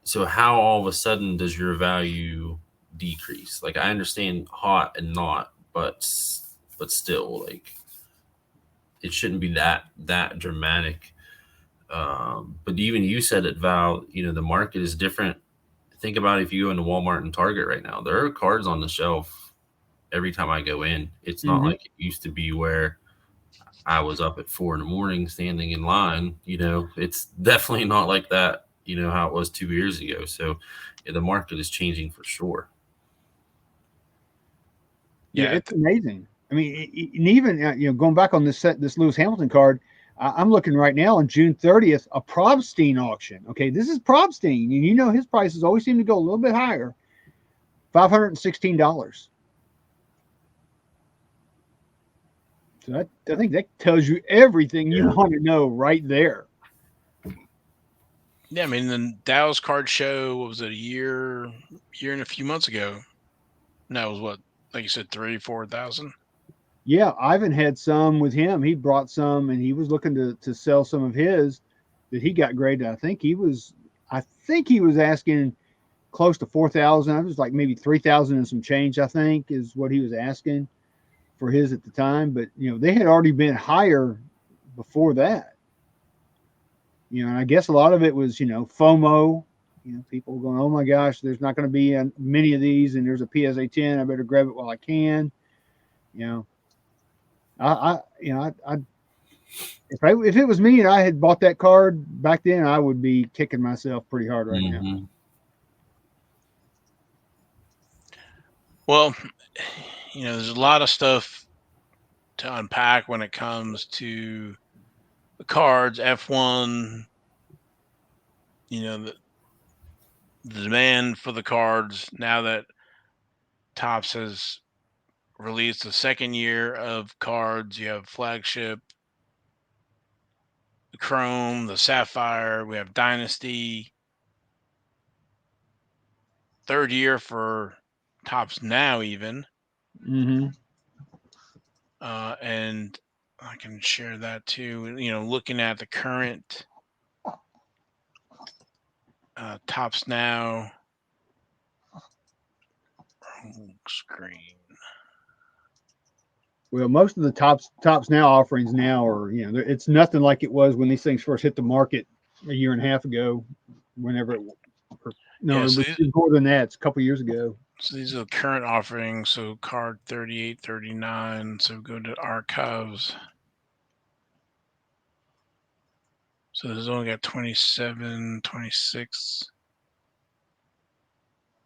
So how all of a sudden does your value decrease? Like I understand hot and not, but but still, like, it shouldn't be that dramatic. But even you said it, Val. The market is different. Think about if you go into Walmart and Target right now. There are cards on the shelf every time I go in. It's not Mhm. like it used to be where I was up at 4 in the morning standing in line. It's definitely not like that. How it was 2 years ago. So yeah, the market is changing for sure. Yeah, Yeah, it's amazing. I mean, and even going back on this Lewis Hamilton card, I'm looking right now on June 30th, a Probstein auction. Okay, this is Probstein, and his prices always seem to go a little bit higher. $516. So I think that tells you everything you Yeah. want to know right there. yeah. I mean, the Dallas Card Show, what was it, a year and a few months ago? And that was what, like you said, 3, 4 thousand. Yeah, Ivan had some with him. He brought some, and he was looking to sell some of his that he got graded. I think he was asking close to 4,000. I was like maybe 3,000 and some change. I think is what he was asking for his at the time. But they had already been higher before that. And I guess a lot of it was FOMO. People going, oh my gosh, there's not going to be many of these, and there's a PSA 10. I better grab it while I can. You know, I if it was me and I had bought that card back then, I would be kicking myself pretty hard right now. Hmm. Well, there's a lot of stuff to unpack when it comes to the cards, F1. The demand for the cards now that Topps has released the second year of cards. You have Flagship, the Chrome, the Sapphire. We have Dynasty. Third year for Topps now, even. Mm-hmm. And I can share that too. Looking at the current Topps now screen. Well, most of the tops now offerings now are it's nothing like it was when these things first hit the market a year and a half ago. Whenever or, no, Yeah, it so was more than that. It's a couple years ago. these are the current offerings. So card 38, 39. So go to archives. So there's only got 27, 26,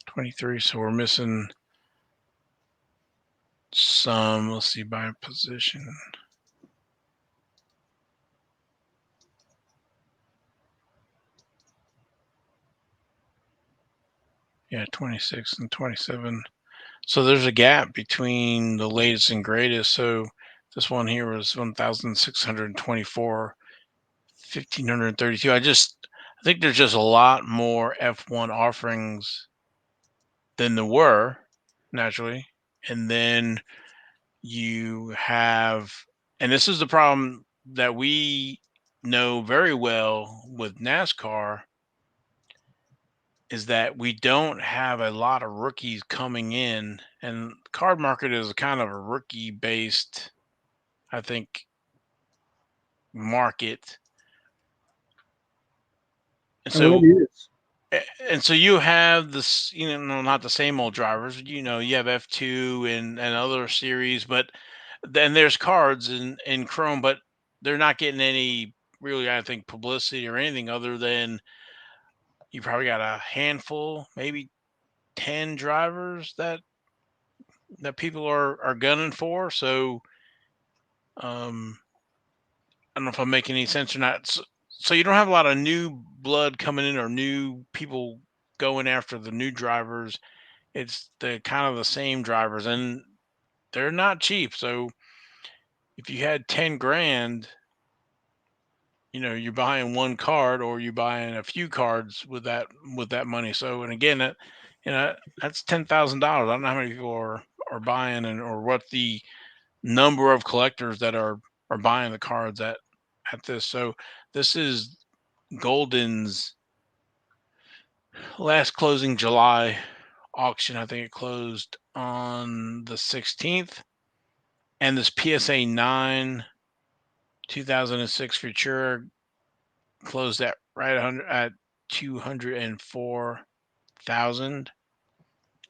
23. So we're missing some. Let's see by position. Yeah, 26 and 27. So there's a gap between the latest and greatest. So this one here was 1,624, 1,532. I think there's just a lot more F1 offerings than there were naturally. And then you have, and this is the problem that we know very well with NASCAR, is that we don't have a lot of rookies coming in, and the card market is kind of a rookie based, I think, market. And Oh, it so is. and so you have this, no, not the same old drivers. You have F2 and other series, but then there's cards in Chrome, but they're not getting any really, I think, publicity or anything other than you probably got a handful, maybe 10 drivers that people are gunning for. So um, I don't know if I'm making any sense or not. So you don't have a lot of new blood coming in or new people going after the new drivers. It's the kind of the same drivers, and they're not cheap. So if you had 10 grand, you're buying one card or you're buying a few cards with that money. So and again, you know that's $10,000. I don't know how many people are buying and or what the number of collectors that are buying the cards at this. So this is Goldin's last closing July auction. I think it closed on the 16th. And this PSA 9 2006 Futura closed at right at 204,000.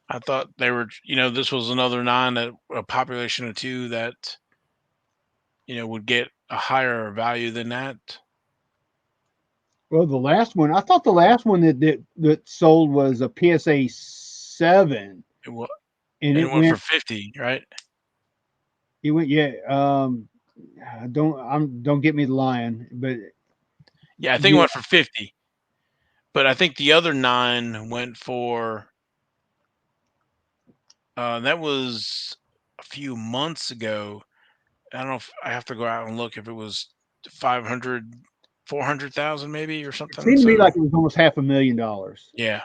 I thought they were, this was another 9 that a population of 2 that, would get a higher value than that. Well, the last one, I thought the last one that sold was a PSA 7, It, wa- and and it it went for went 50, right? it went yeah. Don't get me lying, but Yeah, I think it yeah, went for 50. But I think the other 9 went for that was a few months ago. I don't know if I have to go out and look if it was 500, 400,000 maybe or it something. seemed to me So, like it was almost $500,000. yeah.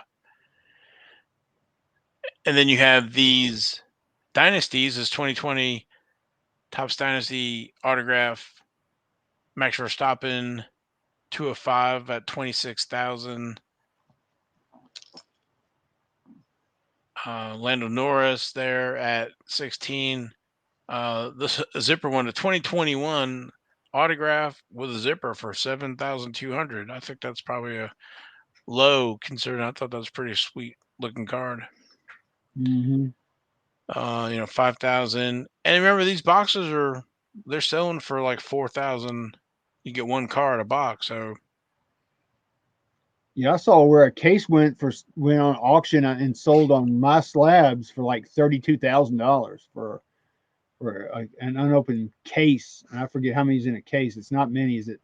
And then you have these dynasties, this 2020 Topps Dynasty autograph, Max Verstappen, 205 at 26,000. Lando Norris there at 16. This zipper one, the 2021 autograph with a zipper for 7,200. I think that's probably a low considering I thought that was a pretty sweet looking card. Mm-hmm. 5,000. And remember, these boxes they're selling for like 4,000. You get one card a box. So Yeah, I saw where a case went on auction and sold on my slabs for like $32,000 an unopened case. And I forget how many's in a case. It's not many. Is it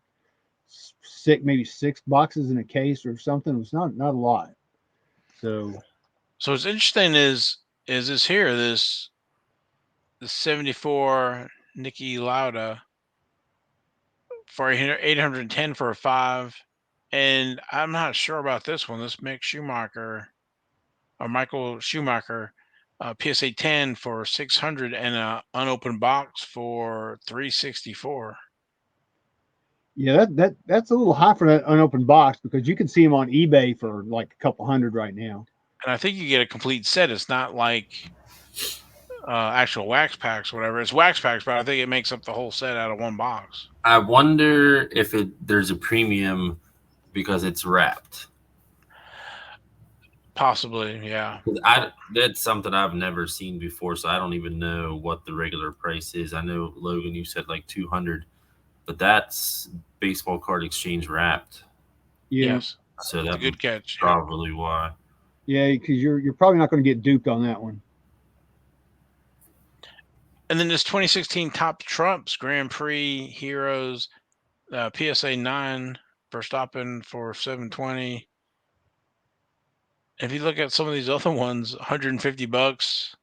six, maybe 6 boxes in a case or something? It's not a lot. So what's interesting is this here, the 74 Nicky Lauda for 810 for a 5. And I'm not sure about this one. This Mick Schumacher or Michael Schumacher, PSA 10 for 600 and a unopened box for 364. yeah, that's a little high for that unopened box because you can see them on eBay for like a couple hundred right now. And I think you get a complete set. It's not like actual wax packs or whatever. It's wax packs, but I think it makes up the whole set out of one box. I wonder if there's a premium because it's wrapped. Possibly, yeah. That's something I've never seen before, so I don't even know what the regular price is. I know, Logan, you said like 200, but that's baseball card exchange wrapped, Yeah, Yes. so It's a that's good catch. Yep. probably why. yeah, because you're probably not going to get duped on that one. And then this 2016 Top Trumps Grand Prix Heroes PSA 9 Verstappen for 720. If you look at some of these other ones, 150 bucks.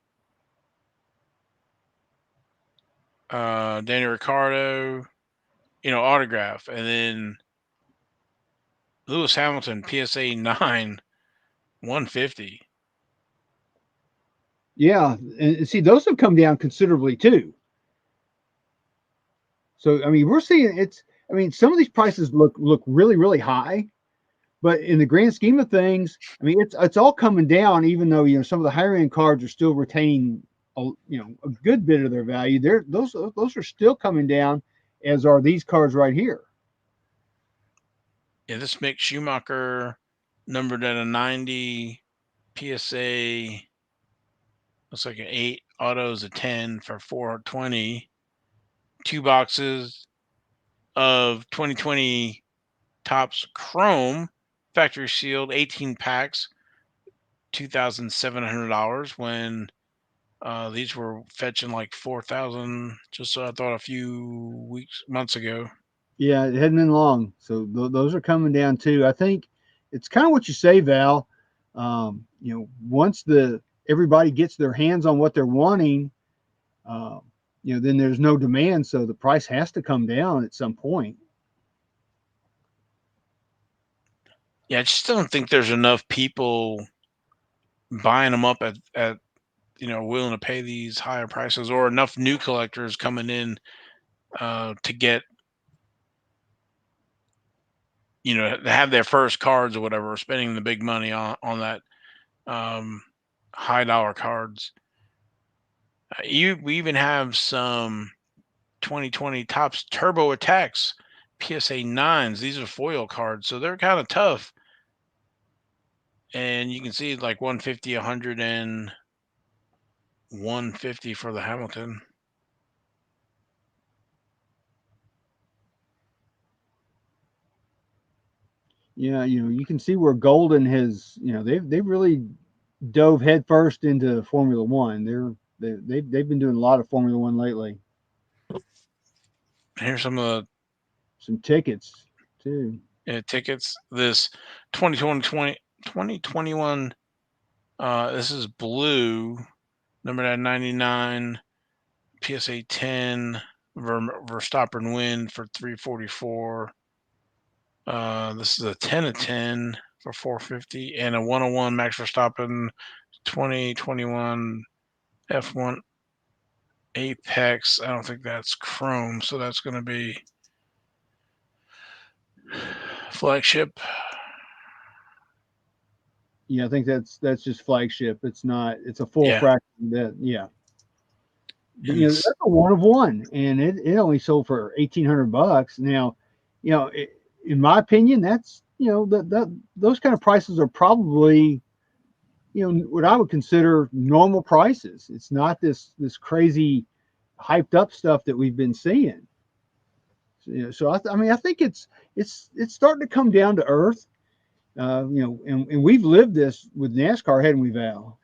Danny Ricciardo, autograph, and then Lewis Hamilton PSA 9 150. Yeah, and see those have come down considerably too. So I mean, we're seeing it's. I mean, some of these prices look really high, but in the grand scheme of things, I mean, it's all coming down. Even though some of the higher end cards are still retaining a good bit of their value. Those are still coming down, as are these cards right here. Yeah, this Mick Schumacher numbered at a 90 PSA. Looks like an 8. Autos a 10 for 420. 2 boxes of 2020 Topps Chrome factory sealed 18 packs, $2,700 when these were fetching like 4,000. Just I thought a few months ago. Yeah, it hadn't been long, so those are coming down too. I think it's kind of what you say, Val. Once everybody gets their hands on what they're wanting, uh, then there's no demand, so the price has to come down at some point. Yeah, I just don't think there's enough people buying them up at willing to pay these higher prices, or enough new collectors coming in to get to have their first cards or whatever, spending the big money on that high dollar cards. We even have some 2020 Topps Turbo Attacks PSA 9s. These are foil cards, so they're kind of tough. And you can see like 150, 100, and 150 for the Hamilton. Yeah, you can see where Goldin has, they've really dove headfirst into Formula One. They've been doing a lot of Formula One lately. Here's some of Some tickets too. the tickets. This 2021. This is blue, number 99, PSA 10, Verstappen win for 344. This is a 10 of 10 for 450, and a 101 Max Verstappen 2021 F1 Apex. I don't think that's chrome, so that's going to be flagship. Yeah, I think that's just flagship. It's not. It's a full Yeah. fraction. Yeah. But And that's a one of one, and it only sold for $1,800. Now, in my opinion, that's that those kind of prices are probably what I would consider normal prices. It's not this crazy hyped up stuff that we've been seeing. So I mean, I think it's starting to come down to earth. And we've lived this with NASCAR, hadn't we, Val?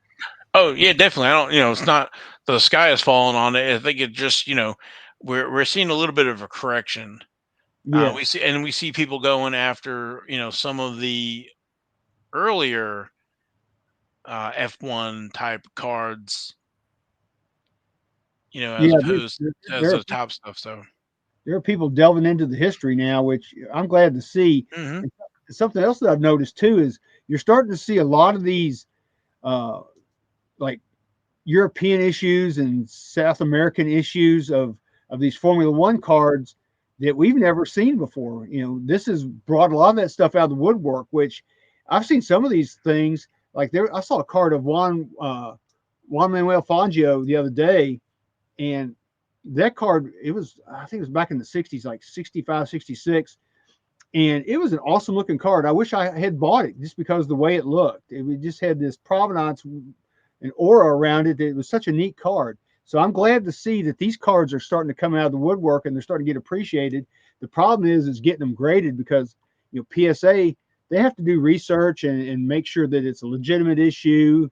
oh yeah, definitely. I don't. It's not the sky has fallen on it. I think it just we're seeing a little bit of a correction. Yeah, We see people going after some of the earlier F1 type cards, as yeah. opposed as the top stuff. So There are people delving into the history now, which I'm glad to see. hmm And something else that I've noticed too is you're starting to see a lot of these uh, like European issues and South American issues of these Formula One cards that we've never seen before. This has brought a lot of that stuff out of the woodwork. Which I've seen some of these things. Like I saw a card of Juan Manuel Fangio the other day, and that card, I think it was back in the 60s, like 65, 66. And it was an awesome looking card. I wish I had bought it just because of the way it looked. It just had this provenance and aura around it. It was such a neat card. So I'm glad to see that these cards are starting to come out of the woodwork and they're starting to get appreciated. The problem is getting them graded because PSA, they have to do research and make sure that it's a legitimate issue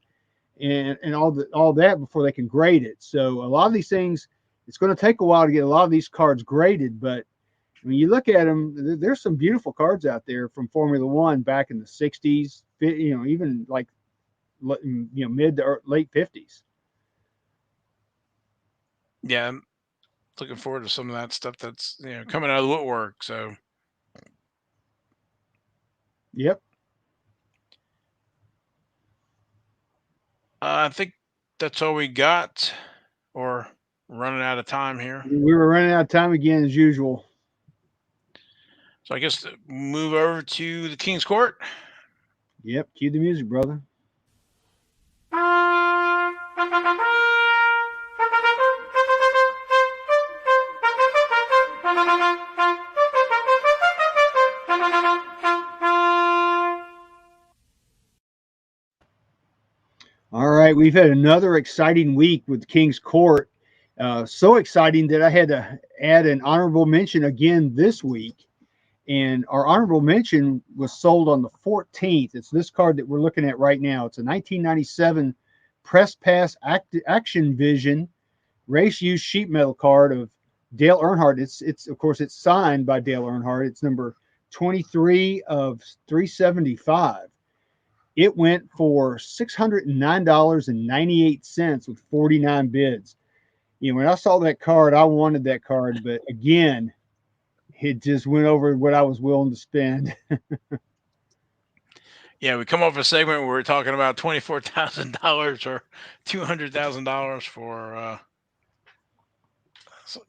and all that before they can grade it. So a lot of these things, it's going to take a while to get a lot of these cards graded. But when you look at them, there's some beautiful cards out there from Formula One back in the 60s, even like mid to late 50s. yeah, I'm looking forward to some of that stuff that's coming out of the woodwork. So Yep. I think that's all we got. Or running out of time here. We were running out of time again as usual. So I guess move over to the King's Court. Yep. Cue the music, brother. All right, we've had another exciting week with King's Court. So exciting that I had to add an honorable mention again this week. And our honorable mention was sold on the 14th. It's this card that we're looking at right now. It's a 1997 Press Pass Action Vision race use sheet metal card of Dale Earnhardt. It's of course it's signed by Dale Earnhardt. It's number 23 of 375. It went for $609.98 with 49 bids. When I saw that card, I wanted that card, but again, it just went over what I was willing to spend. Yeah, we come off a segment where we're talking about $24,000 or $200,000 for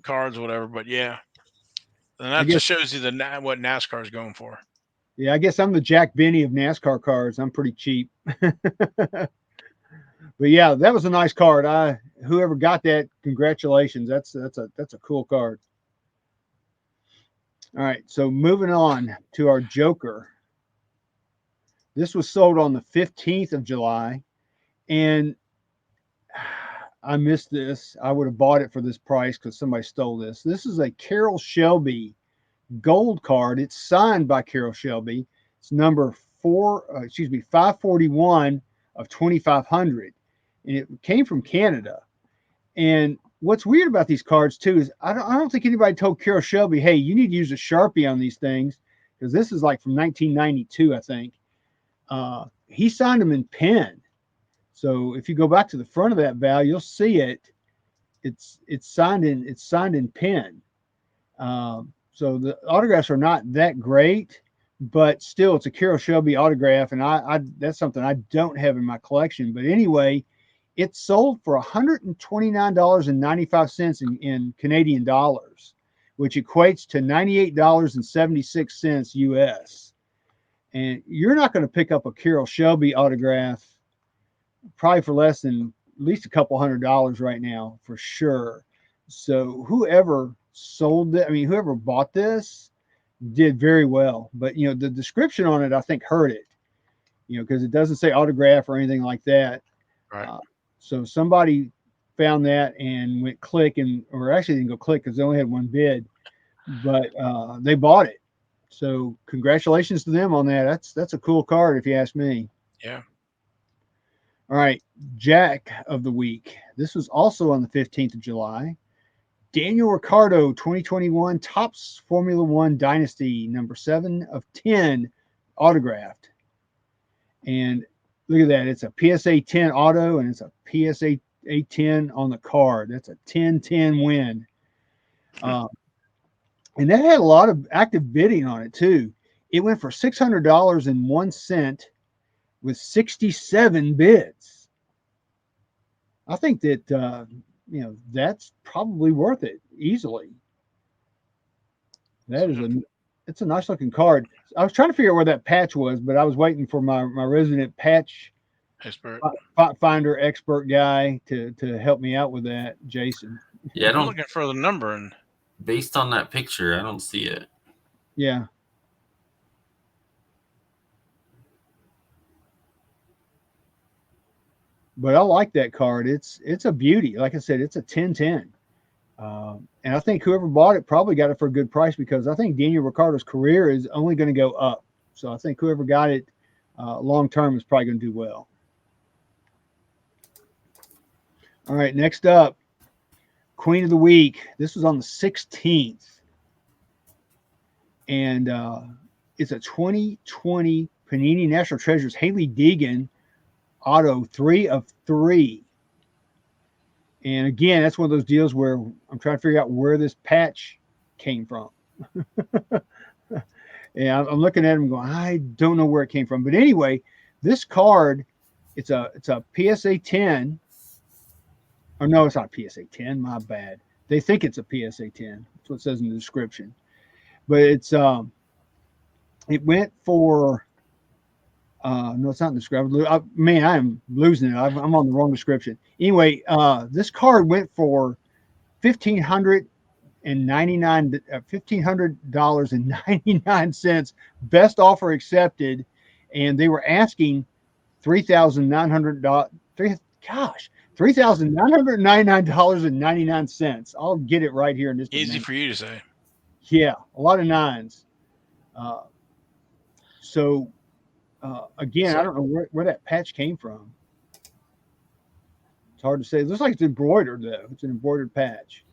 cards, whatever. But yeah, and that just shows you what NASCAR is going for. Yeah, I guess I'm the Jack Benny of NASCAR cards. I'm pretty cheap. But yeah, that was a nice card. Whoever got that, congratulations. That's a cool card. All right, so moving on to our Joker. This was sold on the 15th of July, and I missed this. I would have bought it for this price because somebody stole this. This is a Carroll Shelby gold card. It's signed by Carroll Shelby. It's number 541 of 2500, and it came from Canada. And what's weird about these cards too is I don't think anybody told Carroll Shelby, hey, you need to use a Sharpie on these things, because this is like from 1992, I think. He signed them in pen. So if you go back to the front of that Val, you'll see it. It's signed in pen. So the autographs are not that great, but still, it's a Carroll Shelby autograph, and I that's something I don't have in my collection. But anyway, it sold for $129.95 in Canadian dollars, which equates to $98.76 US. And you're not going to pick up a Carroll Shelby autograph probably for less than at least a couple $100 right now, for sure. So whoever sold it, I mean, whoever bought this did very well. But, the description on it, I think, hurt it, because it doesn't say autograph or anything like that. Right. So somebody found that and went click, or actually didn't go click because they only had one bid, but they bought it. So congratulations to them on that. That's a cool card if you ask me. Yeah. All right, Jack of the Week. This was also on the 15th of July. Daniel Ricciardo, 2021 Topps Formula One Dynasty, number 7 of 10, autographed. And look at that. It's a PSA 10 auto, and it's a PSA 10 on the card. That's a 10-10 win. And that had a lot of active bidding on it, too. It went for $600.01 with 67 bids. I think that, that's probably worth it easily. It's a nice looking card. I was trying to figure out where that patch was, but I was waiting for my resident patch Expert. finder expert guy to help me out with that, Jason. Yeah, I'm looking for the number, and based on that picture, I don't see it. Yeah. But I like that card. It's a beauty. Like I said, it's a 10-10. And I think whoever bought it probably got it for a good price, because I think Daniel Ricciardo's career is only going to go up. So I think whoever got it long term is probably going to do well. All right, next up, Queen of the Week. This was on the 16th. And it's a 2020 Panini National Treasures Haley Deegan auto, 3 of 3. And again, that's one of those deals where I'm trying to figure out where this patch came from. And I'm looking at him going, I don't know where it came from. But anyway, this card, it's a PSA 10. Or no, it's not PSA 10. My bad. They think it's a PSA 10. That's what it says in the description. But it went for no, it's not in the description. Man, I am losing it. I'm on the wrong description. Anyway, this card went for $1,500.99. Best offer accepted, and they were asking $3,900. $3,999.99. I'll get it right here in just a easy minute. for you to say. Yeah, a lot of nines. Again, I don't know where that patch came from. It's hard to say. It looks like it's embroidered, though. It's an embroidered patch.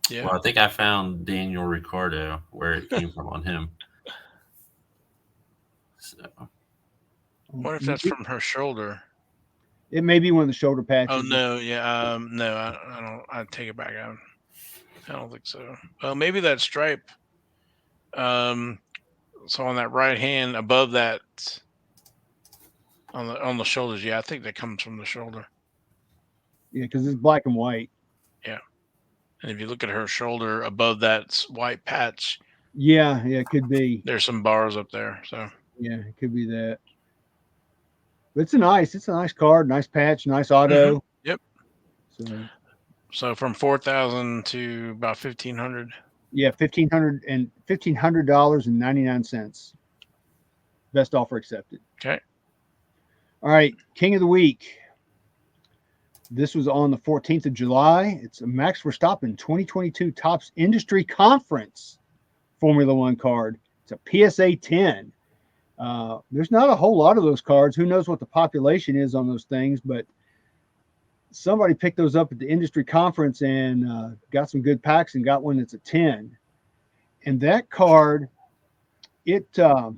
Yeah. Well, I think I found Daniel Ricciardo, where it came from on him. So, what if that's from her shoulder? It may be one of the shoulder patches. Oh no, yeah, no, I don't. I take it back. I don't think so. Well, maybe that stripe. So on that right hand above that, on the shoulders, yeah, I think that comes from the shoulder. Yeah, because it's black and white. Yeah, and if you look at her shoulder above that white patch, yeah, it could be. There's some bars up there, so yeah, it could be that. It's a nice card, nice patch, nice auto. Yep. So So from 4,000 to about 1,500. yeah, $1,500.99. Best offer accepted. Okay. All right, King of the Week. This was on the 14th of July. It's a Max Verstappen 2022 Topps Industry Conference Formula One card. It's a PSA 10. There's not a whole lot of those cards. Who knows what the population is on those things, but somebody picked those up at the industry conference and got some good packs and got one that's a 10. And that card, it's a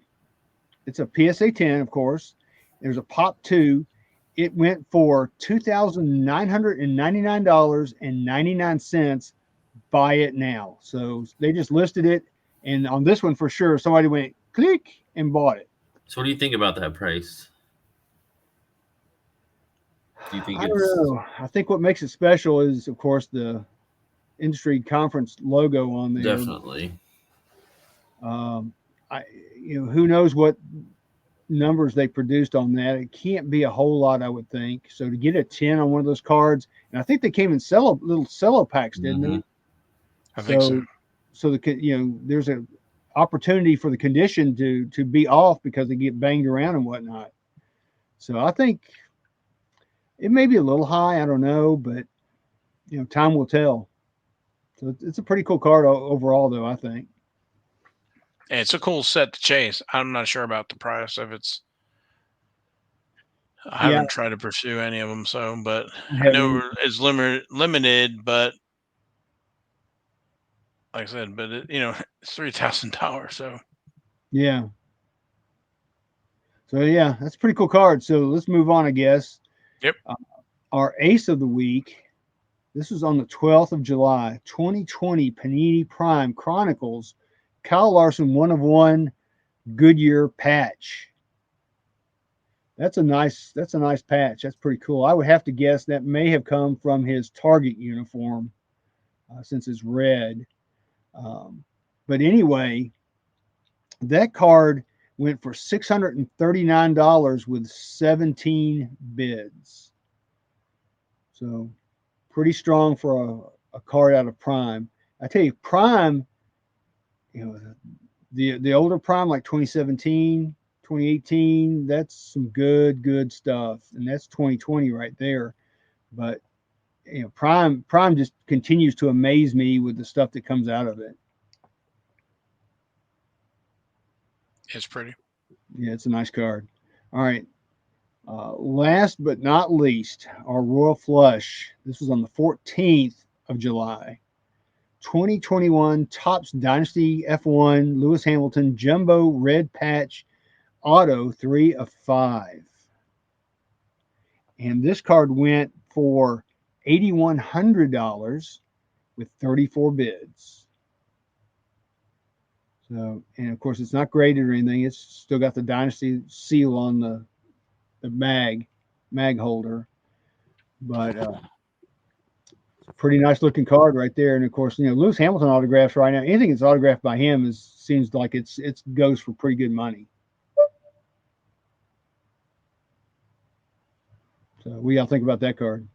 PSA 10, of course. There's a Pop 2. It went for $2,999.99. Buy it now. So they just listed it. And on this one, for sure, somebody went click and bought it. So what do you think about that price? Do you think I don't it's know. I think what makes it special is, of course, the industry conference logo on there. definitely? Who knows what numbers they produced on that? It can't be a whole lot, I would think. So to get a 10 on one of those cards, and I think they came in little cello packs, didn't they? I think so. So there's a opportunity for the condition to be off because they get banged around and whatnot. So I think it may be a little high. I don't know, but time will tell. So it's a pretty cool card overall, though, I think. And it's a cool set to chase. I'm not sure about the price of its. I haven't tried to pursue any of them, but I know it's limited, but like I said, but it's $3,000, so yeah. So yeah, that's a pretty cool card. So let's move on, I guess. Yep. Our ace of the week. This was on the 12th of July, 2020 Panini Prime Chronicles. Kyle Larson 1/1 Goodyear patch. That's a nice patch. That's pretty cool. I would have to guess that may have come from his Target uniform, since it's red. But anyway, that card went for $639 with 17 bids. So pretty strong for a card out of Prime. I tell you, Prime, the older Prime, like 2017, 2018, that's some good stuff. And that's 2020 right there. But Prime just continues to amaze me with the stuff that comes out of it. it's pretty. Yeah, it's a nice card. All right. Last but not least, our Royal Flush. This was on the 14th of July. 2021 Topps Dynasty F1 Lewis Hamilton Jumbo Red Patch Auto 3/5. And this card went for $8,100 with 34 bids. So, and of course, it's not graded or anything. It's still got the Dynasty seal on the mag holder. But pretty nice looking card right there. And of course, Lewis Hamilton autographs right now. Anything that's autographed by him seems like it goes for pretty good money. So what do y'all think about that card?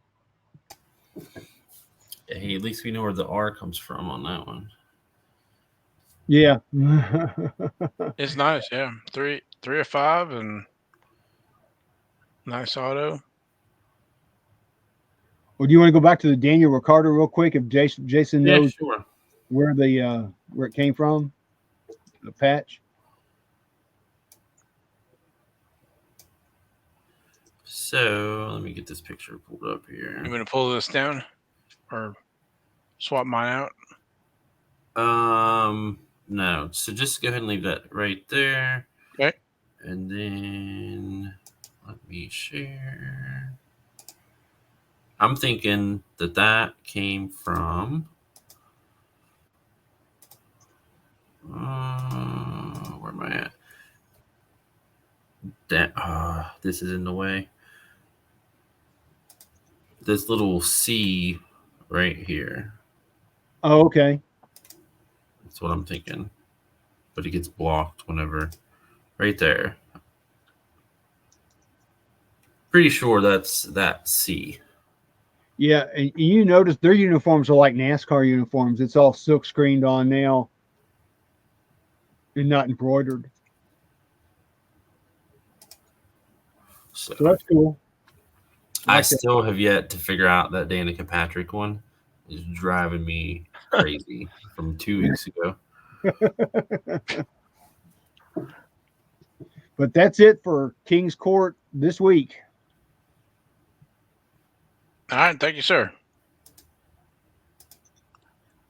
Hey, at least we know where the R comes from on that one. Yeah. It's nice, yeah. 3/5 and nice auto. Well, do you want to go back to the Daniel Ricciardo real quick if Jason knows sure. where it came from? The patch. So let me get this picture pulled up here. You want to pull this down or swap mine out? No. So just go ahead and leave that right there. Okay. And then let me share. I'm thinking that came from. Where am I at? This is in the way. This little C right here. Oh, okay. That's what I'm thinking. But it gets blocked whenever. Right there. Pretty sure that's that C. Yeah, and you notice their uniforms are like NASCAR uniforms. It's all silk screened on now and not embroidered. So So that's cool. I Like that. still have yet to figure out that Danica Patrick one is driving me crazy from 2 weeks ago. But that's it for King's Court this week. All right, thank you, sir.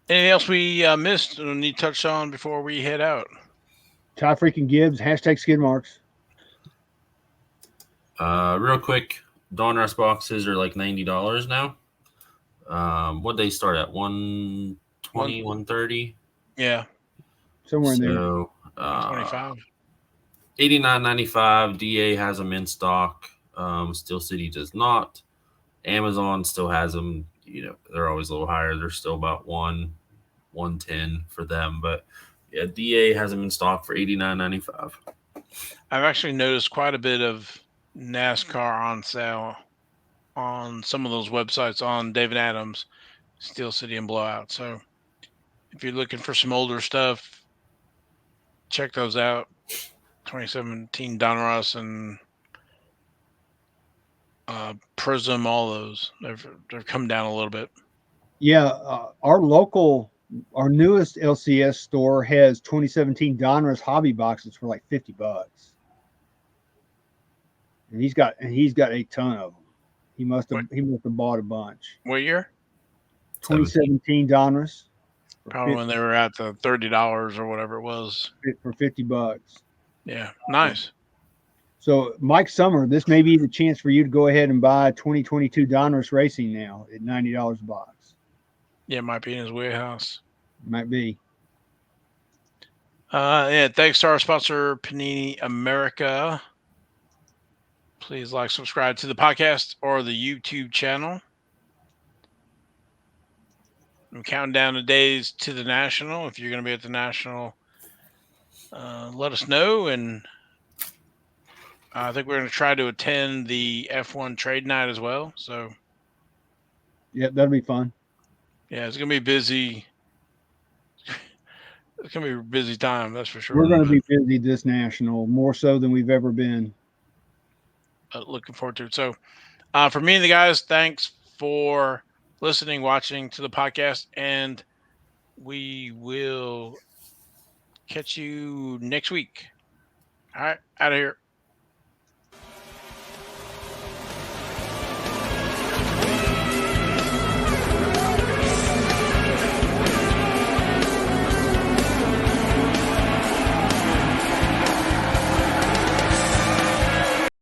Anything else we missed or need to touch on before we head out? Ty freaking Gibbs, hashtag skid marks. Real quick, Donruss boxes are like $90 now. What they start at 120, 130. Yeah, Somewhere in there. So 125. $89.95. DA has them in stock. Steel City does not. Amazon still has them. You know, they're always a little higher. They're still about 110 for them. But yeah, DA has them in stock for $89.95. I've actually noticed quite a bit of NASCAR on sale on some of those websites on David Adams, Steel City, and Blowout. So if you're looking for some older stuff, check those out. 2017 Donruss and Prism, all those they've come down a little bit. Yeah, our newest LCS store has 2017 Donruss hobby boxes for like $50. And he's got a ton of them. He must have bought a bunch. What year? 2017 Donruss Probably when they were at the $30 or whatever it was. for $50. Yeah, nice. So, Mike Summer, this may be the chance for you to go ahead and buy 2022 Donruss Racing now at $90 a box. Yeah, it might be in his warehouse. Might be. Yeah, thanks to our sponsor, Panini America. Please like, subscribe to the podcast or the YouTube channel. I'm counting down the days to the National. If you're going to be at the National, let us know. And I think we're going to try to attend the F1 trade night as well. So, yeah, that'll be fun. Yeah, it's going to be busy. It's going to be a busy time, that's for sure. We're going to be busy this National, more so than we've ever been. Looking forward to it. So, for me and the guys, thanks for listening, watching to the podcast, and we will catch you next week. All right, out of here.